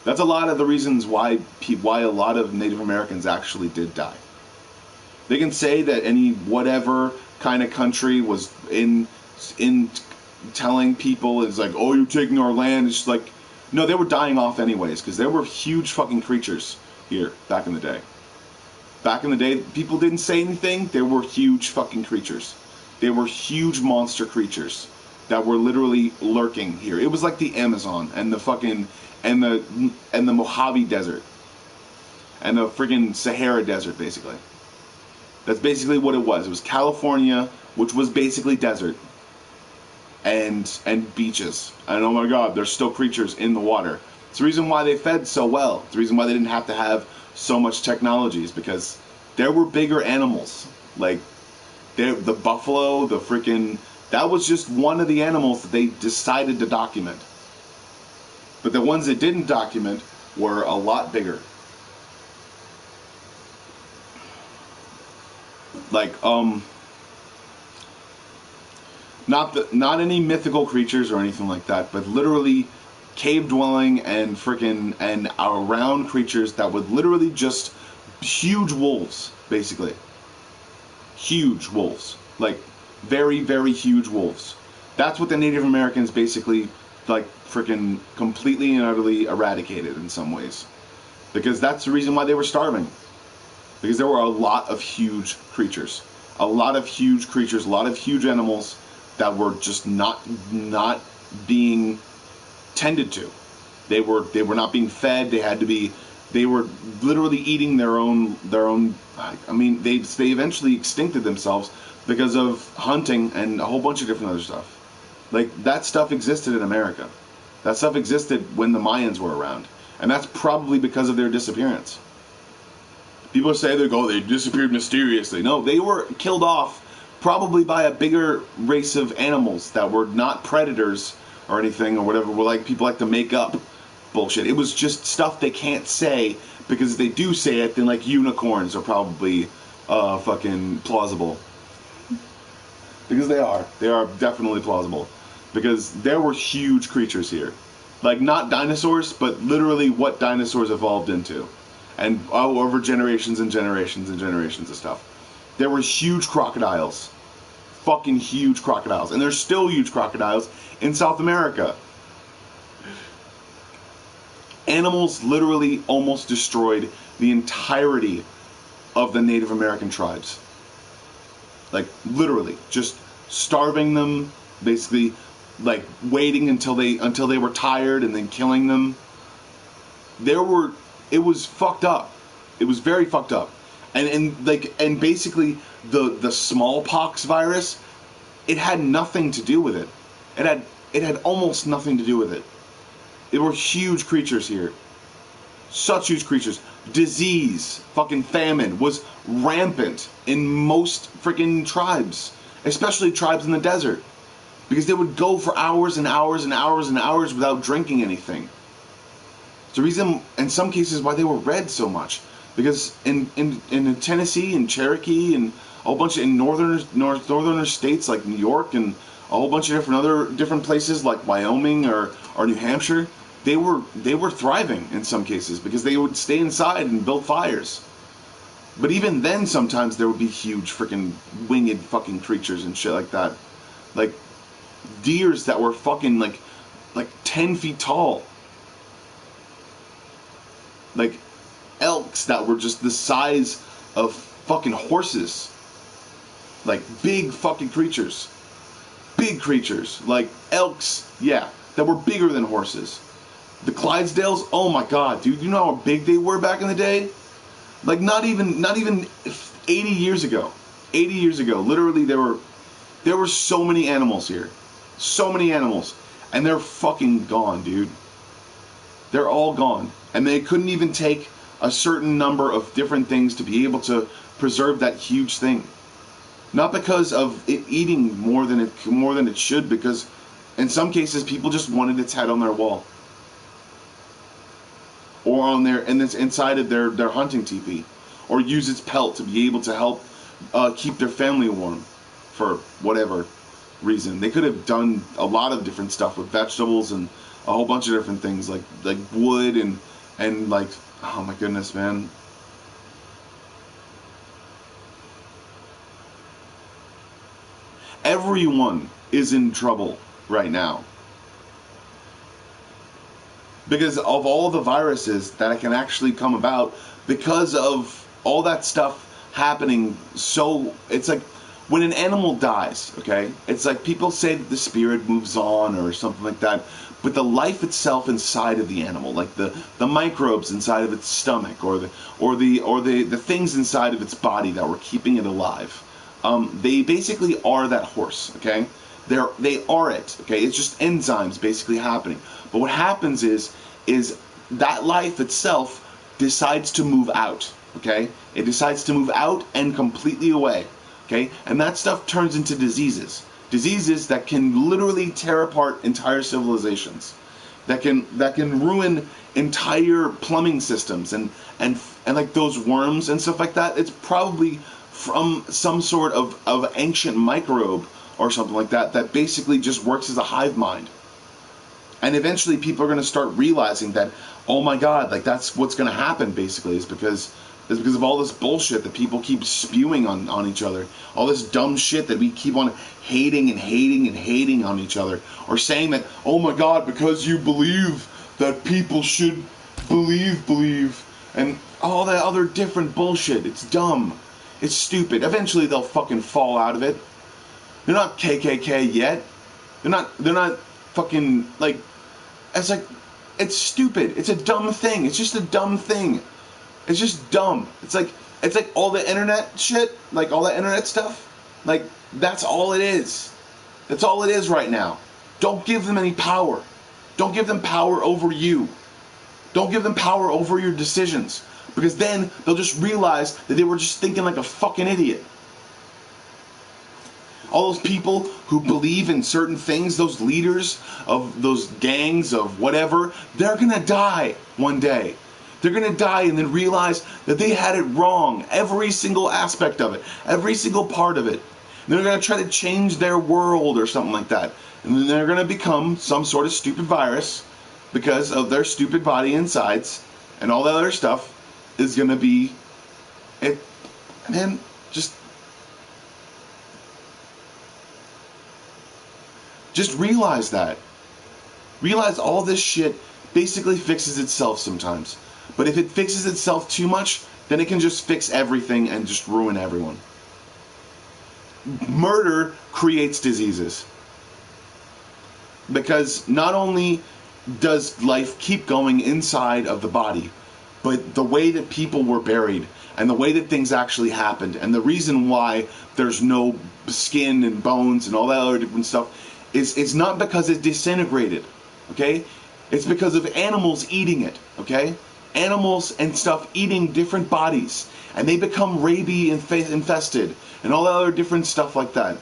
That's a lot of the reasons why a lot of Native Americans actually did die. They can say that any whatever kind of country was in telling people is like, oh, you're taking our land. It's just like, no, they were dying off anyways, because there were huge fucking creatures here back in the day. Back in the day, people didn't say anything. There were huge fucking creatures. They were huge monster creatures that were literally lurking here. It was like the Amazon and the fucking and the Mojave Desert and the friggin' Sahara Desert, basically. That's basically what it was. It was California, which was basically desert, and beaches. And oh my God, there's still creatures in the water. It's the reason why they fed so well. It's the reason why they didn't have to have so much technologies, because there were bigger animals. Like the buffalo, the freaking, that was just one of the animals that they decided to document. But the ones that didn't document were a lot bigger. Like, not any mythical creatures or anything like that, but literally cave dwelling and freaking and around creatures that would literally just huge wolves, basically. Huge wolves. Like very, very huge wolves. That's what the Native Americans basically like freaking completely and utterly eradicated in some ways. Because that's the reason why they were starving. Because there were a lot of huge creatures. A lot of huge creatures, a lot of huge animals that were just not being tended to. They were not being fed. They were literally eating their own. I mean, they eventually extincted themselves because of hunting and a whole bunch of different other stuff. Like, that stuff existed in America. That stuff existed when the Mayans were around, and that's probably because of their disappearance. People say they disappeared mysteriously. No, they were killed off probably by a bigger race of animals that were not predators or anything or whatever. Like people like to make up bullshit. It was just stuff they can't say, because if they do say it, then like unicorns are probably fucking plausible. Because they are definitely plausible. Because there were huge creatures here. Like, not dinosaurs, but literally what dinosaurs evolved into. And over generations and generations and generations of stuff. There were huge crocodiles. Fucking huge crocodiles. And there's still huge crocodiles in South America. Animals literally almost destroyed the entirety of the Native American tribes. Like, literally. Just starving them, basically, like, waiting until they were tired and then killing them. It was fucked up. It was very fucked up. And basically the smallpox virus, it had nothing to do with it. It had almost nothing to do with it. There were huge creatures here. Such huge creatures. Disease, fucking famine was rampant in most freaking tribes, especially tribes in the desert, because they would go for hours and hours and hours and hours without drinking anything. It's the reason, in some cases, why they were red so much. Because in Tennessee and Cherokee and a whole bunch of northern states like New York and a whole bunch of different places like Wyoming or New Hampshire, they were thriving in some cases because they would stay inside and build fires. But even then, sometimes there would be huge freaking winged fucking creatures and shit like that, like deers that were fucking like 10 feet tall. Like elks that were just the size of fucking horses. Like big fucking creatures. Big creatures. Like elks, yeah, that were bigger than horses. The Clydesdales, oh my god, dude, you know how big they were back in the day? Like not even 80 years ago. 80 years ago, literally there were so many animals here. So many animals. And they're fucking gone, dude. They're all gone. And they couldn't even take a certain number of different things to be able to preserve that huge thing. Not because of it eating more than it should, because in some cases people just wanted its head on their wall. Or on inside of their hunting teepee. Or use its pelt to be able to help keep their family warm for whatever reason. They could have done a lot of different stuff with vegetables and a whole bunch of different things, like wood and like, oh my goodness, man. Everyone is in trouble right now because of all the viruses that can actually come about because of all that stuff happening. So it's like when an animal dies, okay, it's like people say that the spirit moves on or something like that, but the life itself inside of the animal, like the microbes inside of its stomach or the things inside of its body that were keeping it alive, they basically are that horse, okay? They are it, okay? It's just enzymes basically happening. But what happens is that life itself decides to move out, okay? It decides to move out and completely away, okay? And that stuff turns into diseases. Diseases that can literally tear apart entire civilizations. That can ruin entire plumbing systems and like those worms and stuff like that. It's probably from some sort of ancient microbe or something like that basically just works as a hive mind. And eventually people are going to start realizing that, oh my God, like that's what's going to happen basically, is because of all this bullshit that people keep spewing on each other. All this dumb shit that we keep on hating on each other. Or saying that, oh my God, because you believe that people should believe, and all that other different bullshit. It's dumb. It's stupid. Eventually they'll fucking fall out of it. They're not KKK yet. They're not fucking, like, it's stupid. It's a dumb thing. It's just a dumb thing. It's just dumb. It's like all the internet shit, like all that internet stuff, like that's all it is. That's all it is right now. Don't give them any power. Don't give them power over you. Don't give them power over your decisions, because then they'll just realize that they were just thinking like a fucking idiot. All those people who believe in certain things, those leaders of those gangs of whatever, they're gonna die one day. They're going to die and then realize that they had it wrong. Every single aspect of it. Every single part of it. And they're going to try to change their world or something like that. And then they're going to become some sort of stupid virus because of their stupid body insides. And all that other stuff is going to be... it. Man, just realize that. Realize all this shit basically fixes itself sometimes. But if it fixes itself too much, then it can just fix everything and just ruin everyone. Murder creates diseases. Because not only does life keep going inside of the body, but the way that people were buried and the way that things actually happened and the reason why there's no skin and bones and all that other different stuff is not because it disintegrated, okay? It's because of animals eating it, okay? Animals and stuff eating different bodies, and they become rabies infested and all that other different stuff like that.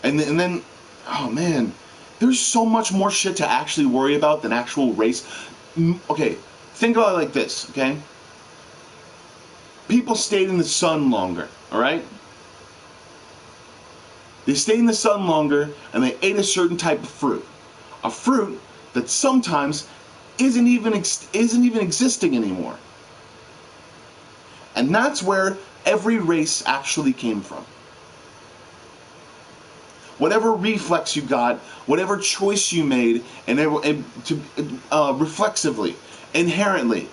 And then, oh man, there's so much more shit to actually worry about than actual race. Okay, think about it like this, okay? People stayed in the sun longer, alright? They stayed in the sun longer, and they ate a certain type of fruit. A fruit that sometimes isn't even existing anymore. And that's where every race actually came from. Whatever reflex you got, whatever choice you made, and to reflexively, inherently,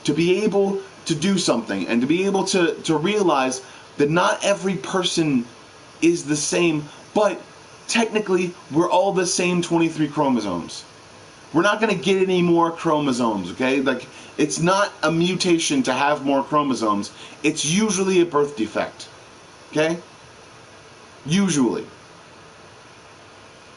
to be able to do something and to be able to realize that not every person is the same, but technically we're all the same 23 chromosomes. We're not going to get any more chromosomes, okay? Like, it's not a mutation to have more chromosomes. It's usually a birth defect, okay? Usually.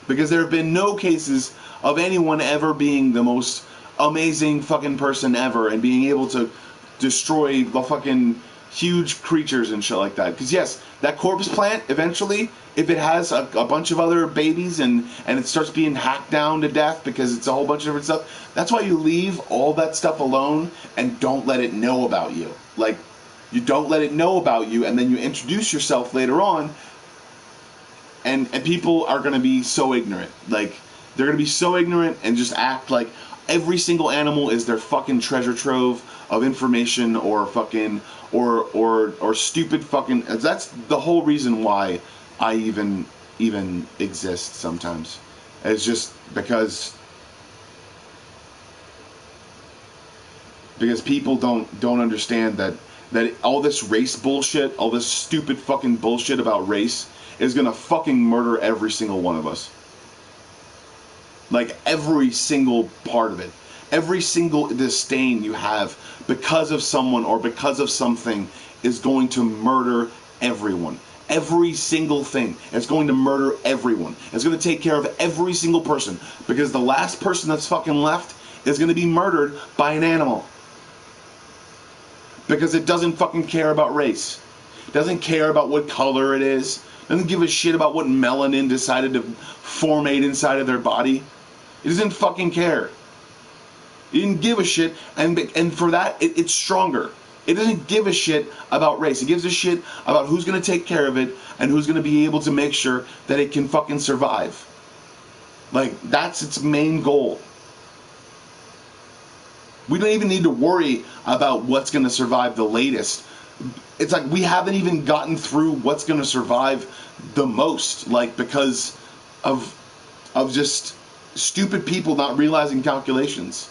Because there have been no cases of anyone ever being the most amazing fucking person ever and being able to destroy the fucking huge creatures and shit like that. Because yes, that corpse plant, eventually, if it has a bunch of other babies and it starts being hacked down to death because it's a whole bunch of different stuff, that's why you leave all that stuff alone and don't let it know about you. Like, you don't let it know about you, and then you introduce yourself later on, and people are going to be so ignorant. Like, they're going to be so ignorant and just act like every single animal is their fucking treasure trove of information, or fucking, or stupid fucking. That's the whole reason why I even exist sometimes. It's just because people don't understand that all this race bullshit, all this stupid fucking bullshit about race is gonna fucking murder every single one of us. Like, every single part of it. Every single disdain you have because of someone or because of something is going to murder everyone. Every single thing. It's going to murder everyone. It's going to take care of every single person. Because the last person that's fucking left is going to be murdered by an animal. Because it doesn't fucking care about race. It doesn't care about what color it is. It doesn't give a shit about what melanin decided to formate inside of their body. It doesn't fucking care. It didn't give a shit, and for that, it's stronger. It doesn't give a shit about race. It gives a shit about who's going to take care of it and who's going to be able to make sure that it can fucking survive. Like, that's its main goal. We don't even need to worry about what's going to survive the latest. It's like we haven't even gotten through what's going to survive the most, like, because of just stupid people not realizing calculations.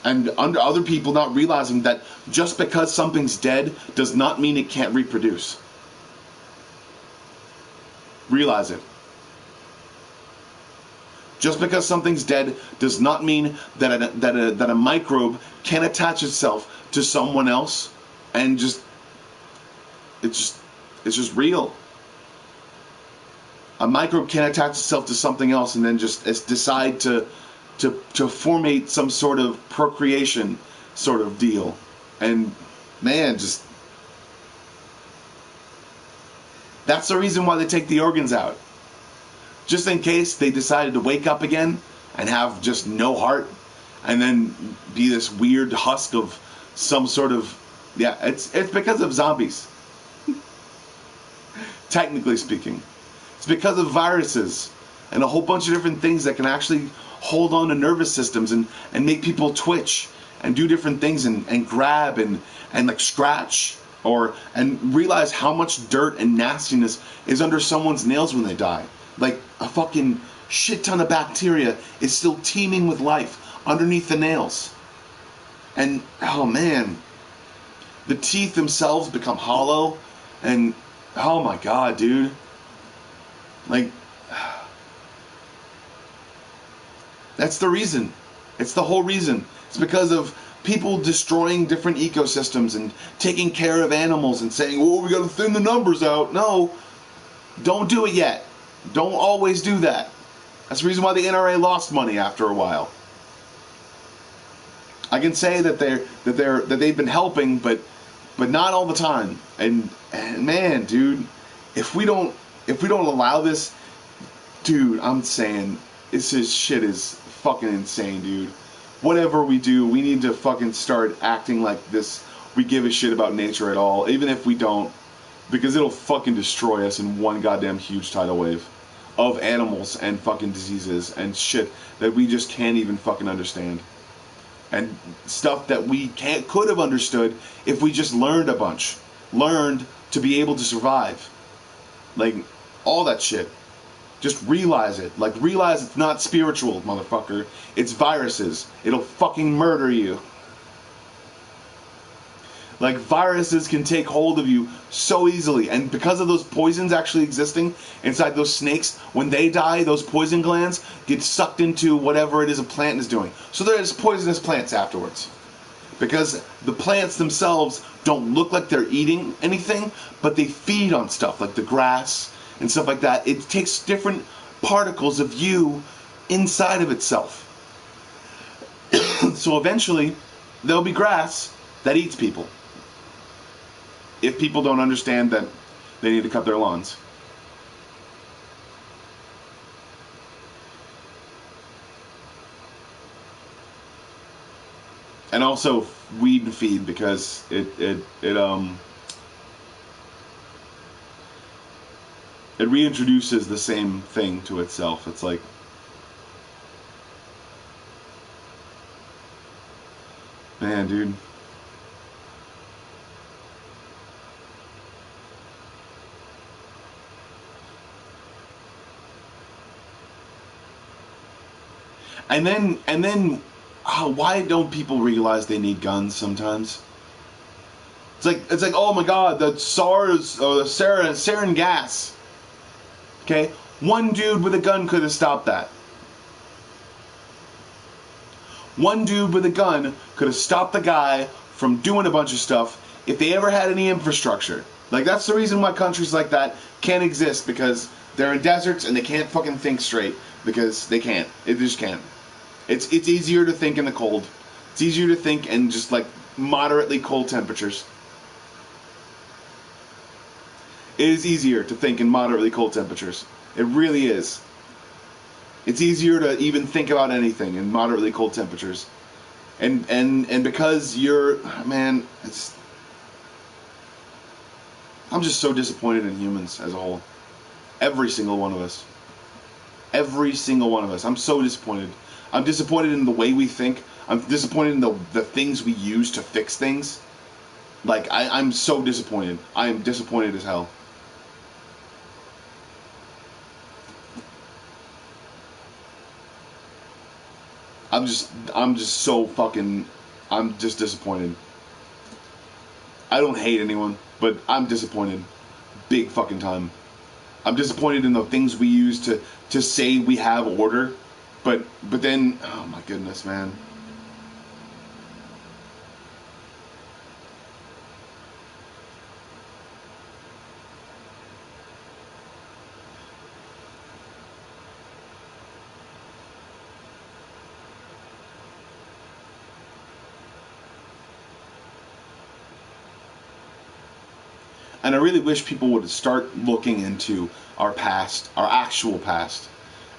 And under other people not realizing that just because something's dead does not mean it can't reproduce. Realize it. Just because something's dead does not mean that a microbe can attach itself to someone else and it's just real. A microbe can attach itself to something else and then just decide to formate some sort of procreation sort of deal. And man, just that's the reason why they take the organs out. Just in case they decided to wake up again and have just no heart and then be this weird husk of some sort of, yeah, it's because of zombies. Technically speaking. It's because of viruses and a whole bunch of different things that can actually hold on to nervous systems and make people twitch and do different things and grab and like scratch and realize how much dirt and nastiness is under someone's nails when they die. Like, a fucking shit ton of bacteria is still teeming with life underneath the nails. And, oh man, the teeth themselves become hollow and, oh my god, dude. Like, that's the reason. It's the whole reason. It's because of people destroying different ecosystems and taking care of animals and saying, oh, we gotta thin the numbers out. No, don't do it yet. Don't always do that. That's the reason why the NRA lost money after a while. I can say that they've been helping, but not all the time. And man, dude, if we don't allow this, dude, I'm saying this shit is fucking insane, dude. Whatever we do, we need to fucking start acting like this. We give a shit about nature at all, even if we don't, because it'll fucking destroy us in one goddamn huge tidal wave of animals and fucking diseases and shit that we just can't even fucking understand. And stuff that we could have understood if we just learned a bunch. Learned to be able to survive. Like, all that shit. Just realize it. Like, realize it's not spiritual, motherfucker. It's viruses. It'll fucking murder you. Like, viruses can take hold of you so easily. And because of those poisons actually existing inside those snakes, when they die, those poison glands get sucked into whatever it is a plant is doing. So there's poisonous plants afterwards. Because the plants themselves don't look like they're eating anything, but they feed on stuff like the grass and stuff like that. It takes different particles of you inside of itself. So eventually, there'll be grass that eats people. If people don't understand that they need to cut their lawns. And also weed and feed, because it reintroduces the same thing to itself. It's like, man, dude. And then, why don't people realize they need guns sometimes? It's like, oh my God, the SARS or the sarin gas. Okay, one dude with a gun could have stopped that. One dude with a gun could have stopped the guy from doing a bunch of stuff if they ever had any infrastructure. Like, that's the reason why countries like that can't exist, because they're in deserts and they can't fucking think straight, because they can't. They just can't. It's easier to think in the cold. It's easier to think in just like moderately cold temperatures. It is easier to think in moderately cold temperatures. It really is. It's easier to even think about anything in moderately cold temperatures. And because man, I'm just so disappointed in humans as a whole. Every single one of us. Every single one of us. I'm so disappointed. I'm disappointed in the way we think. I'm disappointed in the things we use to fix things. Like, I'm so disappointed. I am disappointed as hell. I'm just so fucking, I'm just disappointed. I don't hate anyone, but I'm disappointed. Big fucking time. I'm disappointed in the things we use to say we have order, but then, oh my goodness, man. And I really wish people would start looking into our past, our actual past,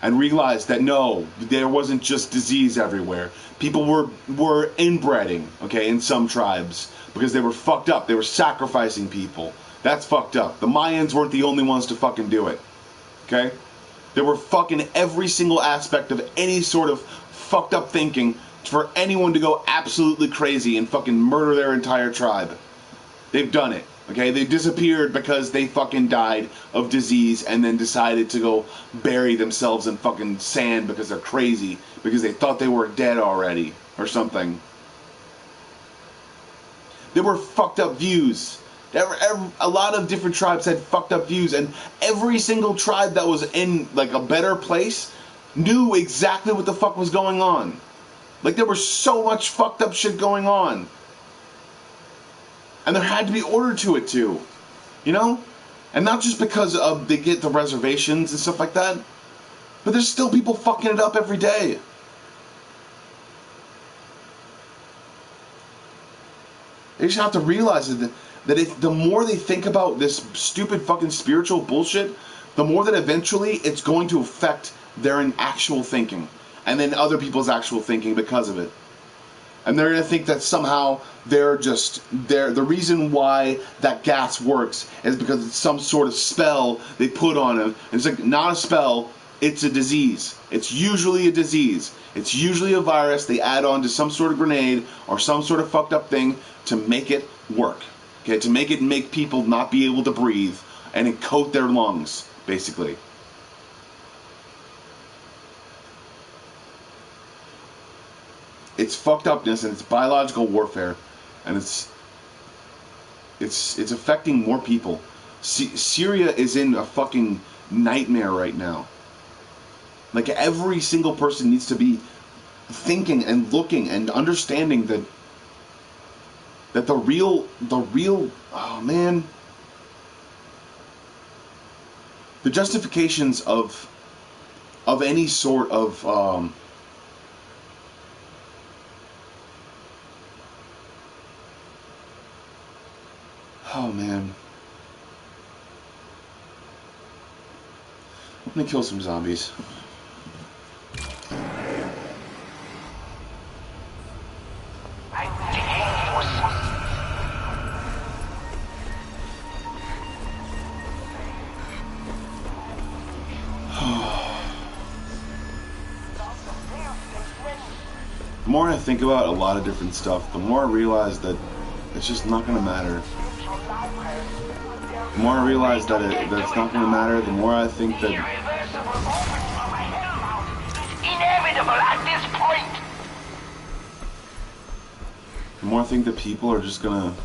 and realize that no, there wasn't just disease everywhere. People were inbreeding, okay, in some tribes, because they were fucked up. They were sacrificing people. That's fucked up. The Mayans weren't the only ones to fucking do it, okay? There were fucking every single aspect of any sort of fucked up thinking for anyone to go absolutely crazy and fucking murder their entire tribe. They've done it. Okay, they disappeared because they fucking died of disease and then decided to go bury themselves in fucking sand because they're crazy, because they thought they were dead already or something. There were fucked up views. A lot of different tribes had fucked up views, and every single tribe that was in like a better place knew exactly what the fuck was going on. Like, there was so much fucked up shit going on. And there had to be order to it too, you know? And not just because of they get the reservations and stuff like that, but there's still people fucking it up every day. They just have to realize that if the more they think about this stupid fucking spiritual bullshit, the more that eventually it's going to affect their actual thinking, and then other people's actual thinking because of it. And they're going to think that somehow the reason why that gas works is because it's some sort of spell they put on them. And it's like, not a spell, it's a disease. It's usually a disease. It's usually a virus they add on to some sort of grenade or some sort of fucked up thing to make it work. Okay, to make people not be able to breathe and coat their lungs, basically. It's fucked upness and it's biological warfare, and it's affecting more people. Syria is in a fucking nightmare right now. Like, every single person needs to be thinking and looking and understanding that the real oh man, the justifications of any sort of oh man. Let me kill some zombies. The more I think about a lot of different stuff, the more I realize that it's just not going to matter. The more I realize that it's not going to matter, the more I think that... Inevitable at this point. The more I think that people are just going to...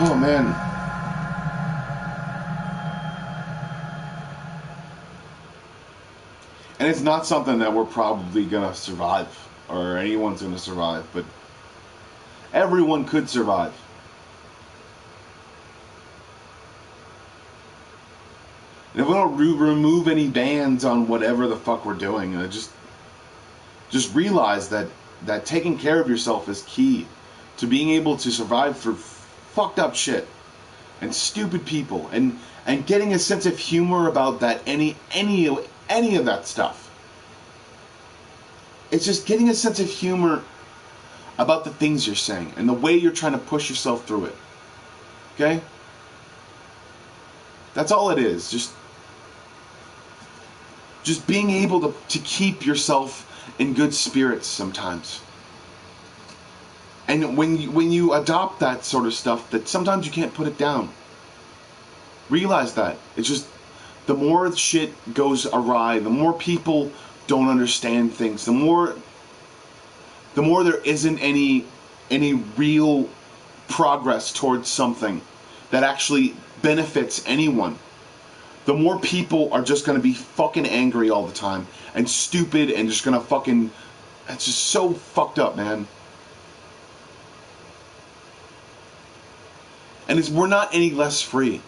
Oh, man. And it's not something that we're probably going to survive, or anyone's going to survive, but everyone could survive. And if we don't remove any bans on whatever the fuck we're doing, just realize that taking care of yourself is key to being able to survive through fucked up shit and stupid people, and getting a sense of humor about that, any of that stuff. It's just getting a sense of humor about the things you're saying and the way you're trying to push yourself through it. Okay? That's all it is. Just being able to keep yourself in good spirits sometimes. And when you adopt that sort of stuff, that sometimes you can't put it down. Realize that. It's just, the more shit goes awry, the more people don't understand things, the more there isn't any real progress towards something that actually benefits anyone. The more people are just going to be fucking angry all the time and stupid and just going to fucking... It's just so fucked up, man. And we're not any less free.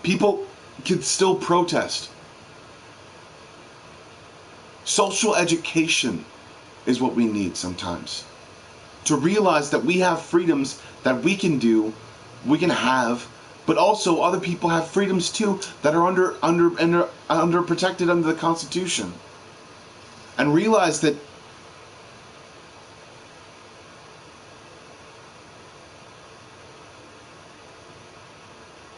People can still protest. Social education is what we need sometimes. To realize that we have freedoms that we can do, we can have, but also other people have freedoms too that are under protected under the Constitution. And realize that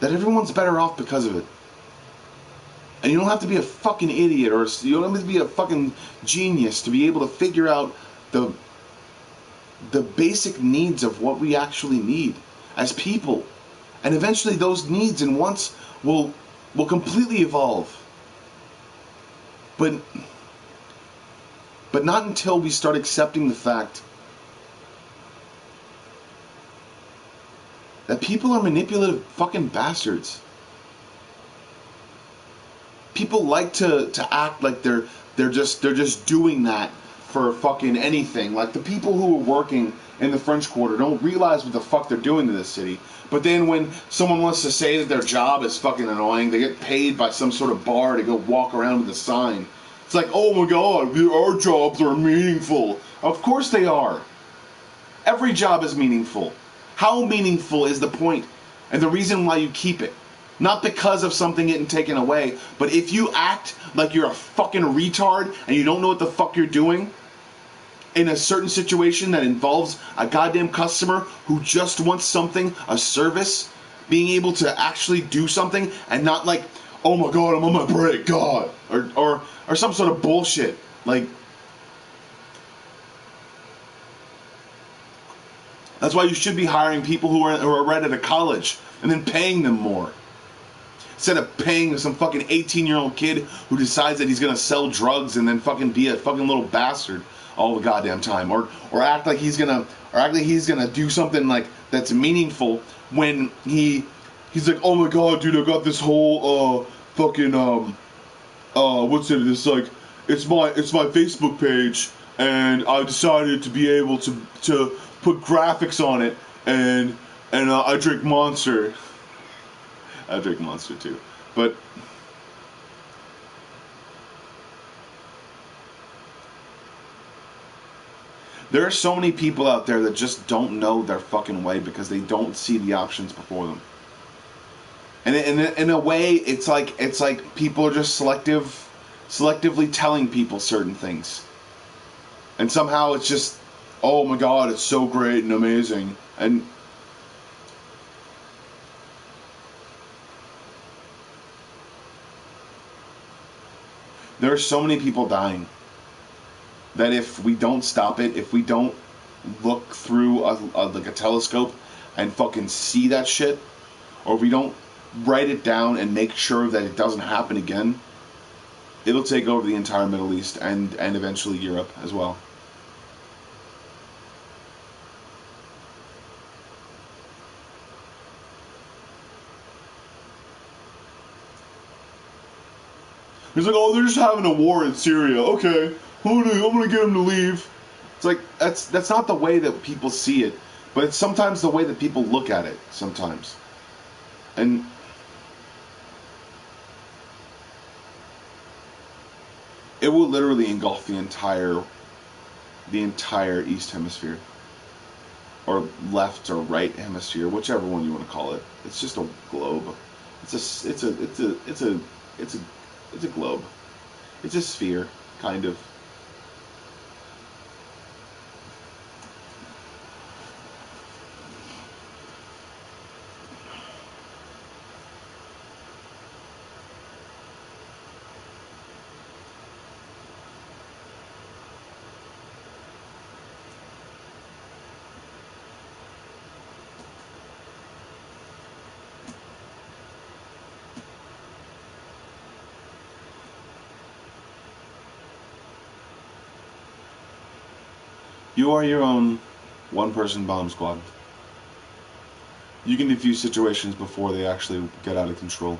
everyone's better off because of it. And you don't have to be a fucking idiot, or you don't have to be a fucking genius to be able to figure out the basic needs of what we actually need as people. And eventually those needs and wants will completely evolve. But not until we start accepting the fact that people are manipulative fucking bastards. People like to act like they're just doing that for fucking anything. Like the people who are working in the French Quarter don't realize what the fuck they're doing to this city. But then when someone wants to say that their job is fucking annoying, they get paid by some sort of bar to go walk around with a sign. It's like, oh my god, our jobs are meaningful. Of course they are. Every job is meaningful. How meaningful is the point and the reason why you keep it? Not because of something getting taken away, but if you act like you're a fucking retard and you don't know what the fuck you're doing in a certain situation that involves a goddamn customer who just wants something, a service, being able to actually do something and not like, oh my god, I'm on my break, god, or some sort of bullshit. Like, that's why you should be hiring people who are right out of college and then paying them more. instead of paying some fucking 18-year-old kid who decides that he's gonna sell drugs and then fucking be a fucking little bastard all the goddamn time, or act like he's gonna do something like that's meaningful when he's like, oh my god, dude, I got this whole fucking what's it? It's like it's my Facebook page, and I decided to be able to put graphics on it, and I drink Monster. I drink Monster too, but there are so many people out there that just don't know their fucking way because they don't see the options before them. And in a way, it's like people are just selectively telling people certain things, and somehow it's just, oh my god, it's so great and amazing, and there are so many people dying that if we don't stop it, if we don't look through like a telescope and fucking see that shit, or if we don't write it down and make sure that it doesn't happen again, it'll take over the entire Middle East and eventually Europe as well. He's like, oh, they're just having a war in Syria. Okay, I'm gonna get them to leave. It's like, that's not the way that people see it, but it's sometimes the way that people look at it sometimes. And it will literally engulf the entire East Hemisphere, or left or right hemisphere, whichever one you want to call it. It's just a globe. It's a globe. It's a sphere, kind of. You are your own one-person bomb squad. You can defuse situations before they actually get out of control.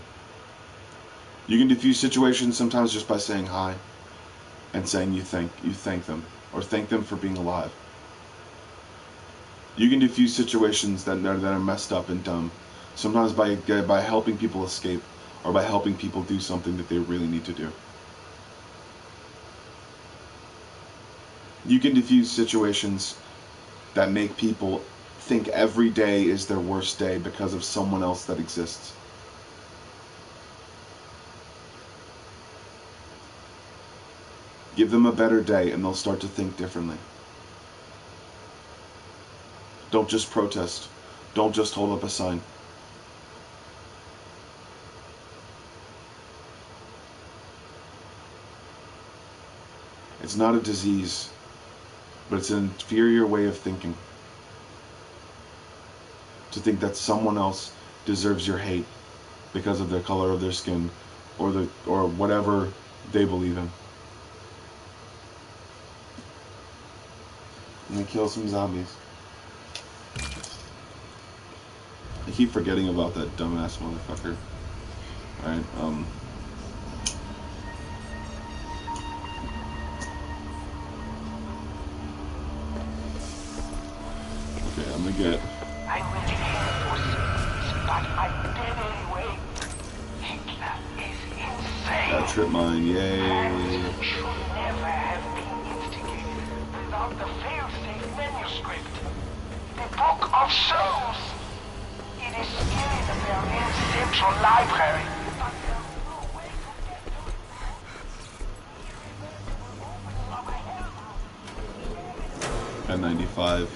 You can defuse situations sometimes just by saying hi and saying you thank them, or thank them for being alive. You can defuse situations that are messed up and dumb, sometimes by helping people escape, or by helping people do something that they really need to do. You can defuse situations that make people think every day is their worst day because of someone else that exists. Give them a better day and they'll start to think differently. Don't just protest. Don't just hold up a sign. It's not a disease, but it's an inferior way of thinking. To think that someone else deserves your hate because of the color of their skin, or whatever they believe in. Let me kill some zombies. I keep forgetting about that dumbass motherfucker. Alright, okay, I'm gonna get... I will hear forces, but I'm dead anyway. Hitler is insane. That trip mine, yay. And should never have been instigated without the fail-safe manuscript. The Book of Souls. It is still in the Berlin Central Library. But there's no way to get to it. At 95.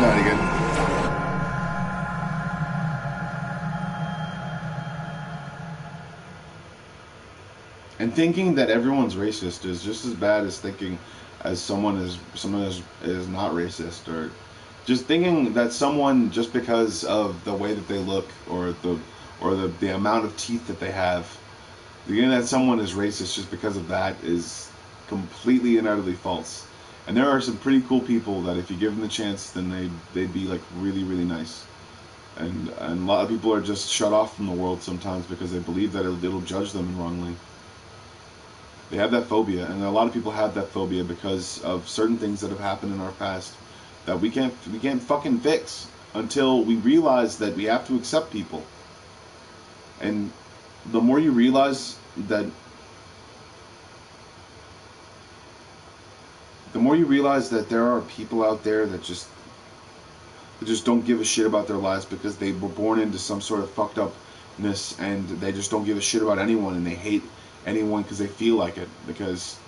died again. And thinking that everyone's racist is just as bad as thinking as someone is not racist, or just thinking that someone, just because of the way that they look or the amount of teeth that they have, thinking that someone is racist just because of that is completely and utterly false. And there are some pretty cool people that if you give them the chance, then they'd be like really, really nice. And a lot of people are just shut off from the world sometimes because they believe that it'll judge them wrongly. They have that phobia, and a lot of people have that phobia because of certain things that have happened in our past that we can't fucking fix until we realize that we have to accept people. And the more you realize that there are people out there that just don't give a shit about their lives because they were born into some sort of fucked upness, and they just don't give a shit about anyone, and they hate anyone because they feel like it, because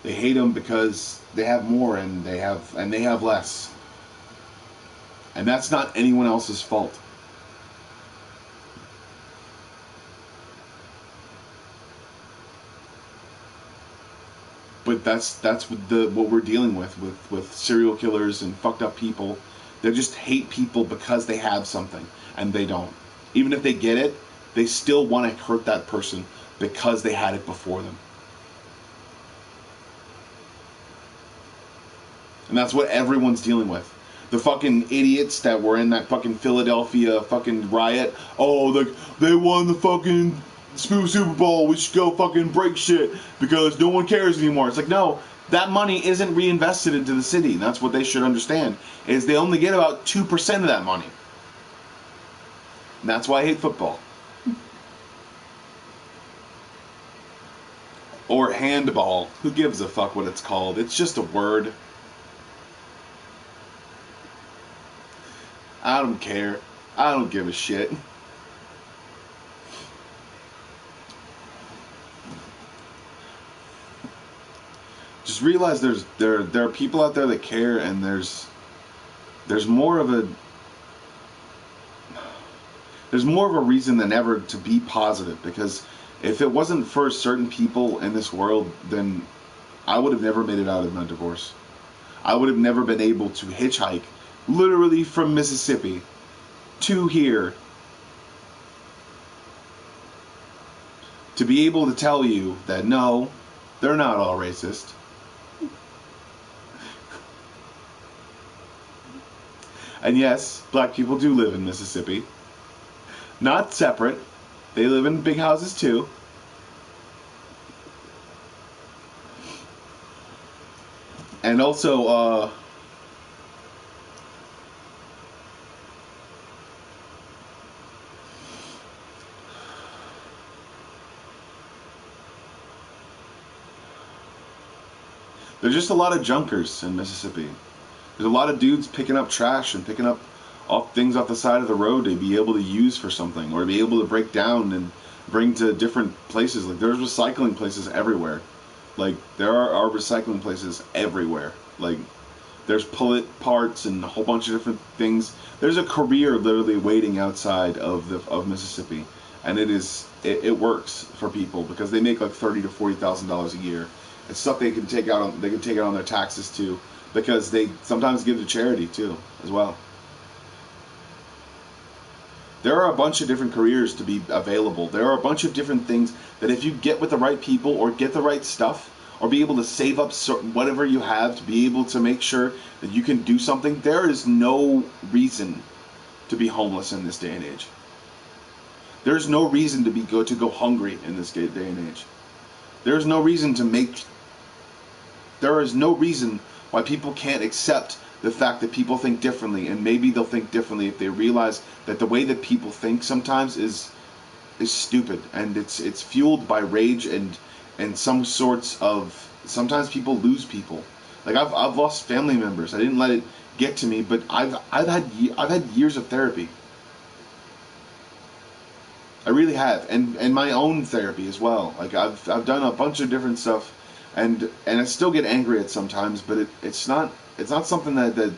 they hate them because they have more and they have less, and that's not anyone else's fault. But that's what we're dealing with serial killers and fucked up people. They just hate people because they have something and they don't. Even if they get it, they still want to hurt that person because they had it before them. And that's what everyone's dealing with. The fucking idiots that were in that fucking Philadelphia fucking riot. Oh, they won the fucking Super Bowl. We should go fucking break shit because no one cares anymore. It's like, no, that money isn't reinvested into the city. And that's what they should understand, is they only get about 2% of that money. And that's why I hate football. Or handball. Who gives a fuck what it's called? It's just a word. I don't care. I don't give a shit. Just realize there are people out there that care, and there's more of a reason than ever to be positive, because if it wasn't for certain people in this world, then I would have never made it out of my divorce. I would have never been able to hitchhike literally from Mississippi to here to be able to tell you that no, they're not all racist. And yes, black people do live in Mississippi. Not separate. They live in big houses too. And also, there's just a lot of junkers in Mississippi. There's a lot of dudes picking up trash and picking up things off the side of the road to be able to use for something, or to be able to break down and bring to different places. Like, there's recycling places everywhere. Like, there are recycling places everywhere. Like, there's pull-it parts and a whole bunch of different things. There's a career literally waiting outside of Mississippi, and it works for people because they make like $30,000 to $40,000 a year. It's stuff they can take out on their taxes too, because they sometimes give to charity too as well. There are a bunch of different careers to be available. There are a bunch of different things that if you get with the right people, or get the right stuff, or be able to save up whatever you have to be able to make sure that you can do something, there is no reason to be homeless in this day and age. There's no reason to go hungry in this day and age. There's no reason there is no reason why people can't accept the fact that people think differently, and maybe they'll think differently if they realize that the way that people think sometimes is stupid, and it's fueled by rage and some sorts of, sometimes people lose people. Like, I've lost family members. I didn't let it get to me, but I've had years of therapy. I really have, and my own therapy as well. Like, I've done a bunch of different stuff, and I still get angry at sometimes, but it's not something that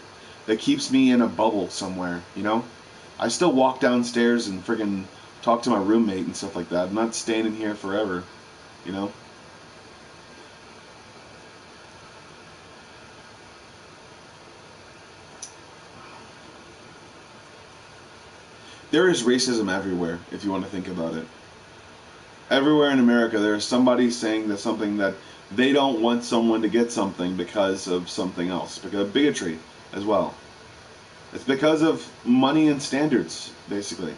that keeps me in a bubble somewhere, you know? I still walk downstairs and friggin' talk to my roommate and stuff like that. I'm not staying in here forever, you know? There is racism everywhere, if you want to think about it. Everywhere in America, there is somebody saying that something that they don't want someone to get something because of something else, because of bigotry as well. It's because of money and standards, basically,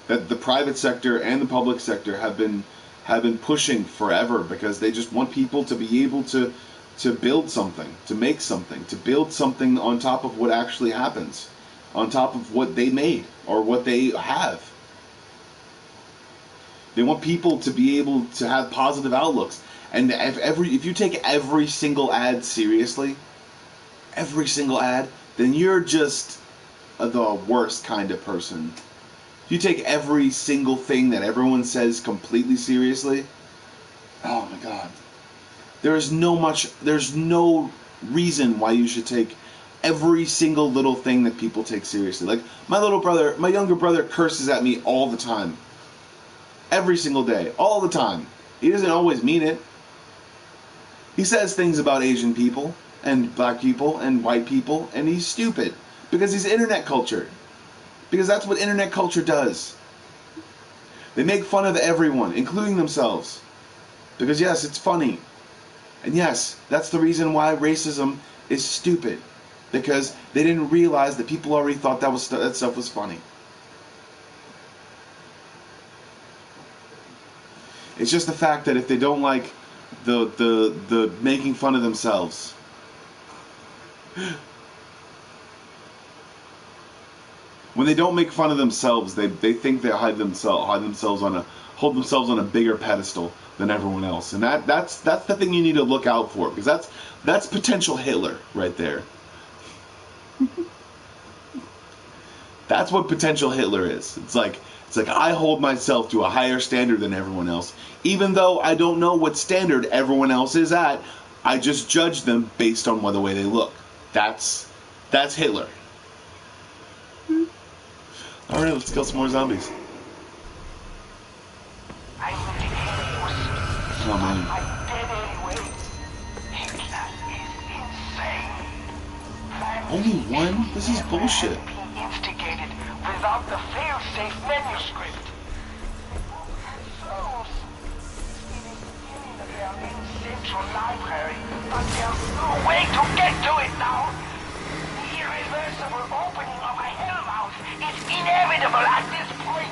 that the private sector and the public sector have been pushing forever, because they just want people to be able to build something, to make something, to build something on top of what actually happens, on top of what they made or what they have. They want people to be able to have positive outlooks. And if you take every single ad seriously, every single ad, then you're just the worst kind of person. If you take every single thing that everyone says completely seriously, oh my God. There's no reason why you should take every single little thing that people take seriously. Like my younger brother curses at me all the time. Every single day, all the time. He doesn't always mean it. He says things about Asian people and black people and white people, and he's stupid because he's internet culture. Because that's what internet culture does. They make fun of everyone, including themselves. Because yes, it's funny. And yes, that's the reason why racism is stupid. Because they didn't realize that people already thought that stuff was funny. It's just the fact that if they don't like the making fun of themselves, when they don't make fun of themselves, they think they hold themselves on a bigger pedestal than everyone else, and that's the thing you need to look out for, because that's potential Hitler right there. That's what potential Hitler is. It's like I hold myself to a higher standard than everyone else, even though I don't know what standard everyone else is at. I just judge them based on the way they look. That's Hitler. All right, let's kill some more zombies. Oh man. Only one? This is bullshit. Without the fail-safe manuscript. So, it is in the Berlin Central Library, but there's no way to get to it now. The irreversible opening of a hellmouth is inevitable at this point.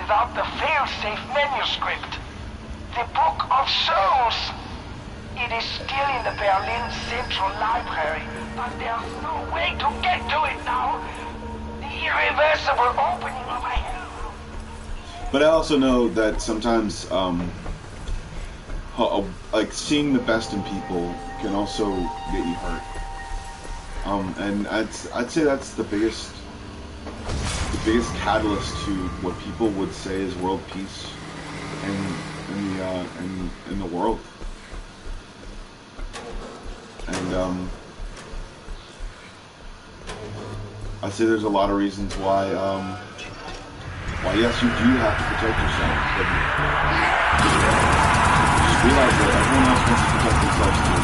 without the fail-safe manuscript. The Book of Souls. It is still in the Berlin Central Library, but there's no way to get to it now. The irreversible opening of a hell. But I also know that sometimes, like, seeing the best in people can also get you hurt. And I'd say that's the biggest catalyst to what people would say is world peace in the world. And I'd say there's a lot of reasons why yes, you do have to protect yourself, but just realize that everyone else wants to protect themselves too.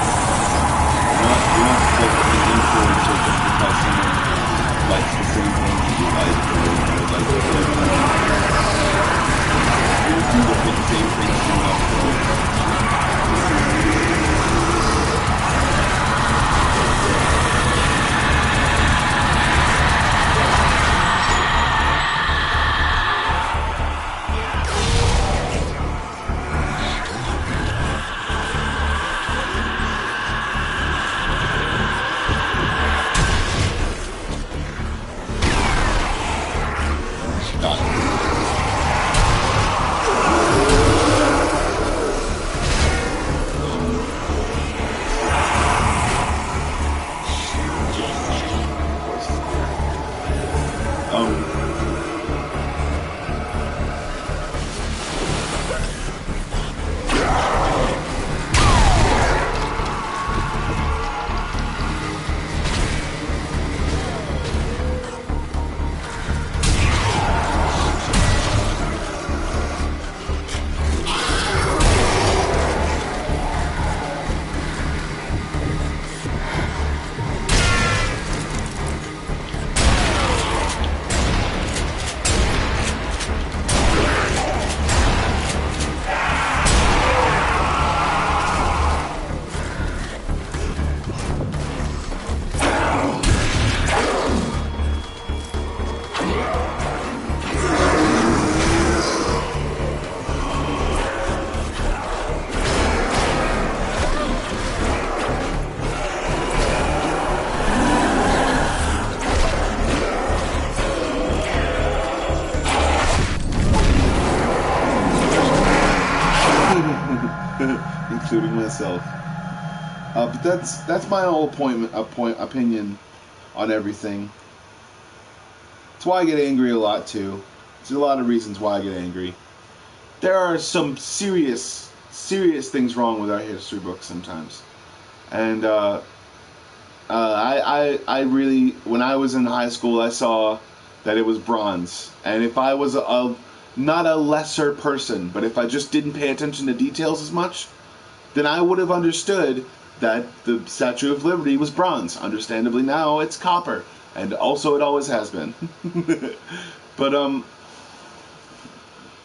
You're not supposed to be influenced just because someone likes the same things that you like, or like you do the same things someone else does. Including myself. But that's my whole opinion on everything. That's why I get angry a lot too. There's a lot of reasons why I get angry. There are some serious things wrong with our history books sometimes, and I really, when I was in high school, I saw that it was bronze, and if I was not a lesser person, but if I just didn't pay attention to details as much, then I would have understood that the Statue of Liberty was bronze. Understandably now it's copper, and also it always has been. But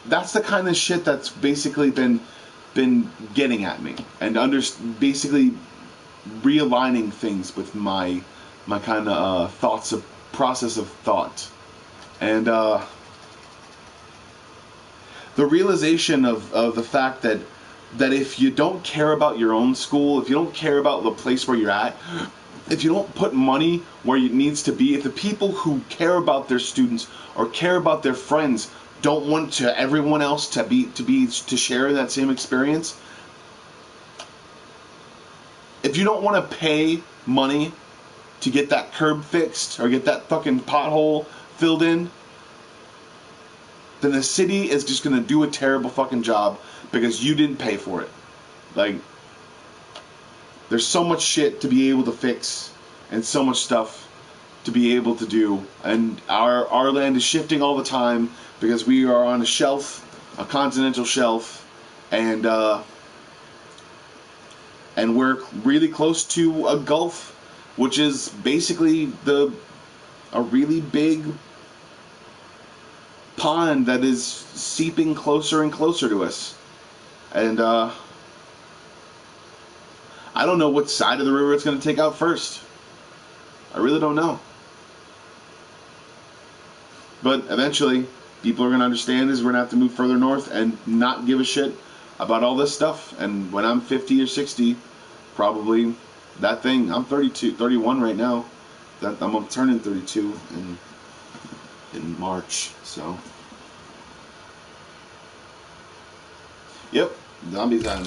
that's the kind of shit that's basically been getting at me, and basically realigning things with my kind of process of thought, and the realization of the fact that if you don't care about your own school, if you don't care about the place where you're at, if you don't put money where it needs to be, if the people who care about their students or care about their friends don't want everyone else to share in that same experience, if you don't want to pay money to get that curb fixed or get that fucking pothole filled in, then the city is just going to do a terrible fucking job because you didn't pay for it. Like, there's so much shit to be able to fix and so much stuff to be able to do, and our land is shifting all the time because we are on a shelf, a continental shelf, and we're really close to a gulf, which is basically a really big pond that is seeping closer and closer to us. And I don't know what side of the river it's going to take out first. I really don't know. But eventually, people are going to understand is we're going to have to move further north and not give a shit about all this stuff. And when I'm 50 or 60, probably that thing, I'm 32, 31 right now. That I'm turning 32 in March, so. Yep, zombie time.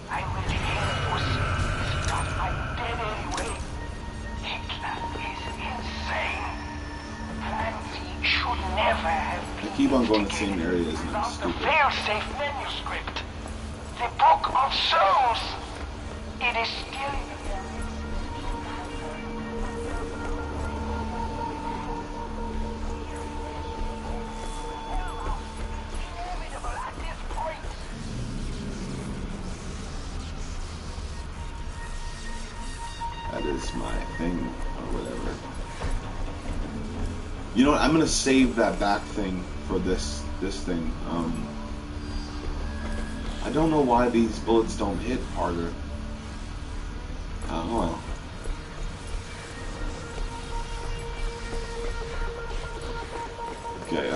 I'm with the Air Force. But I'm dead anyway. Hitler is insane. Clancy should never have been. They keep on going the same areas and I'm without the stupid. fail-safe manuscript. The Book of Souls. It is still in the inevitable at this point. That is my thing, or whatever. You know what? I'm gonna save that back thing for this thing. I don't know why these bullets don't hit harder. Oh well. Okay.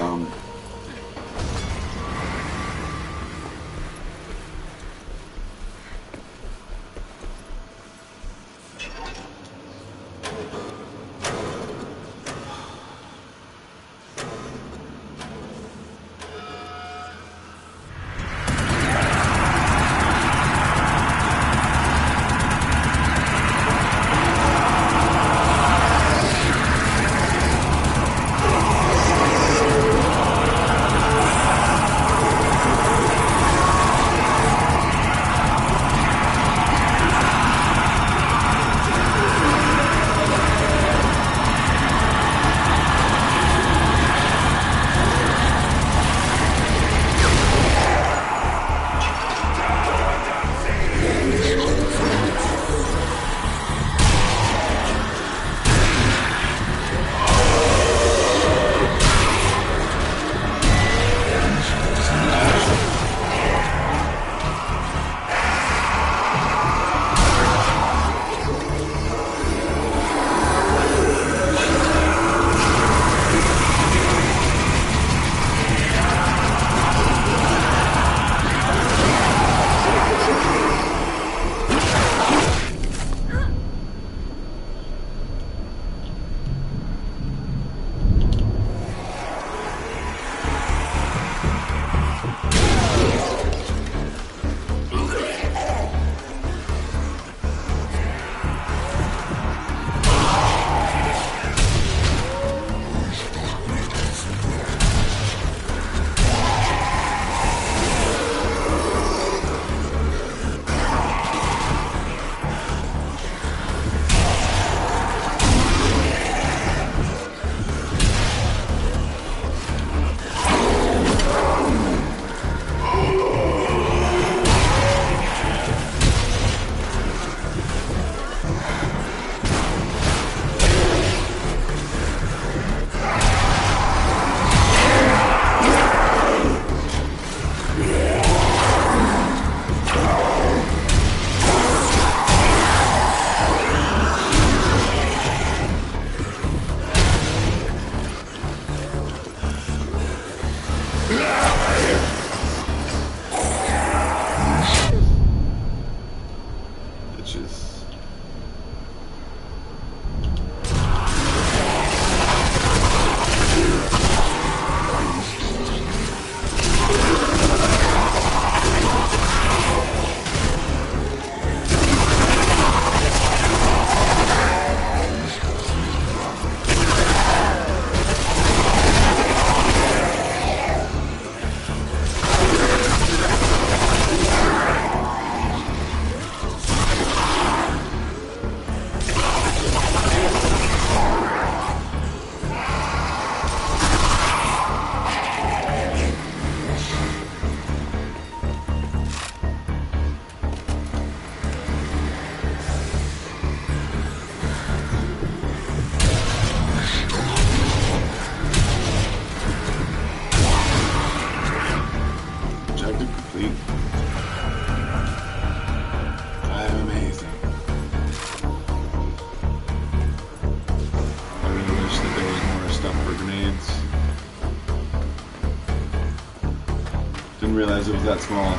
didn't realize it was that small.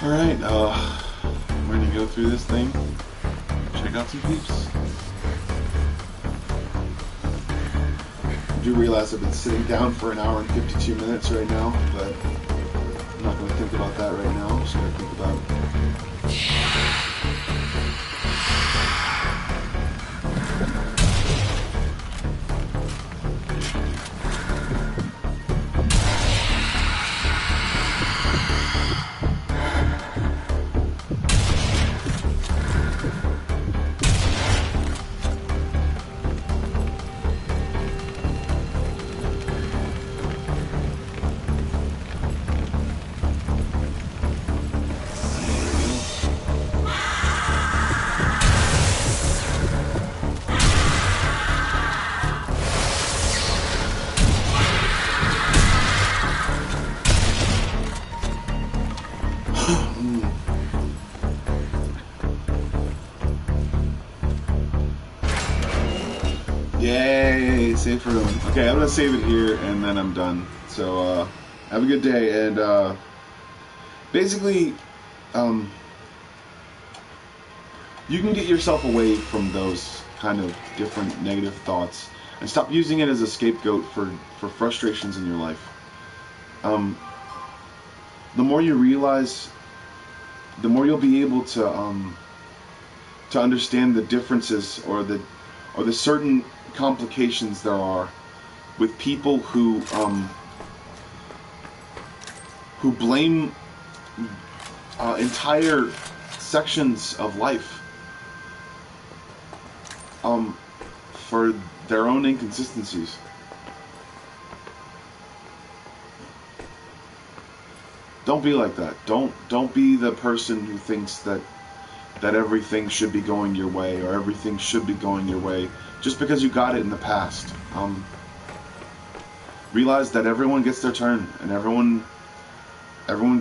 Alright, we're gonna go through this thing, check out some peeps. I do realize I've been sitting down for an hour and 52 minutes right now, but I'm not gonna think about that right now. I'm just gonna think about Yay, save room. Okay, I'm gonna save it here and then I'm done. So have a good day, and basically you can get yourself away from those kind of different negative thoughts and stop using it as a scapegoat for frustrations in your life. The more you realize, the more you'll be able to understand the differences or the certain complications there are with people who blame entire sections of life for their own inconsistencies. Don't be like that. Don't be the person who thinks that everything should be going your way or everything should be going your way just because you got it in the past. Realize that everyone gets their turn, and everyone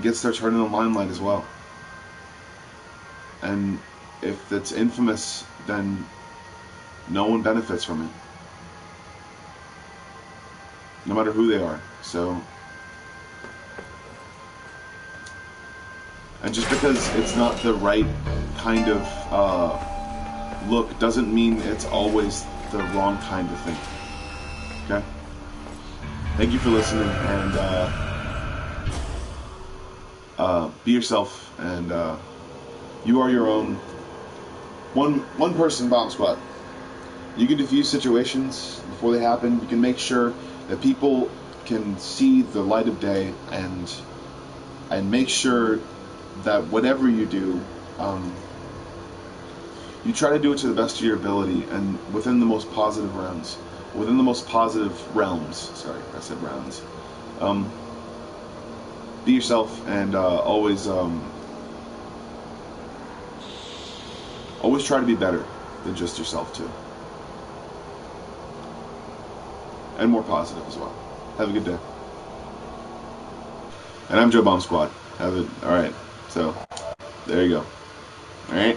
gets their turn in the limelight as well. And if it's infamous, then no one benefits from it, no matter who they are. So, and just because it's not the right kind of look doesn't mean it's always the wrong kind of thing. Okay? Thank you for listening, and be yourself, and you are your own one person bomb squad. You can diffuse situations before they happen. You can make sure that people can see the light of day, and make sure that whatever you do, you try to do it to the best of your ability and within the most positive realms. Within the most positive realms. Sorry, I said rounds. Be yourself, and always try to be better than just yourself too. And more positive as well. Have a good day. And I'm Joe Bomb Squad. Have it. Alright. So, there you go. Alright.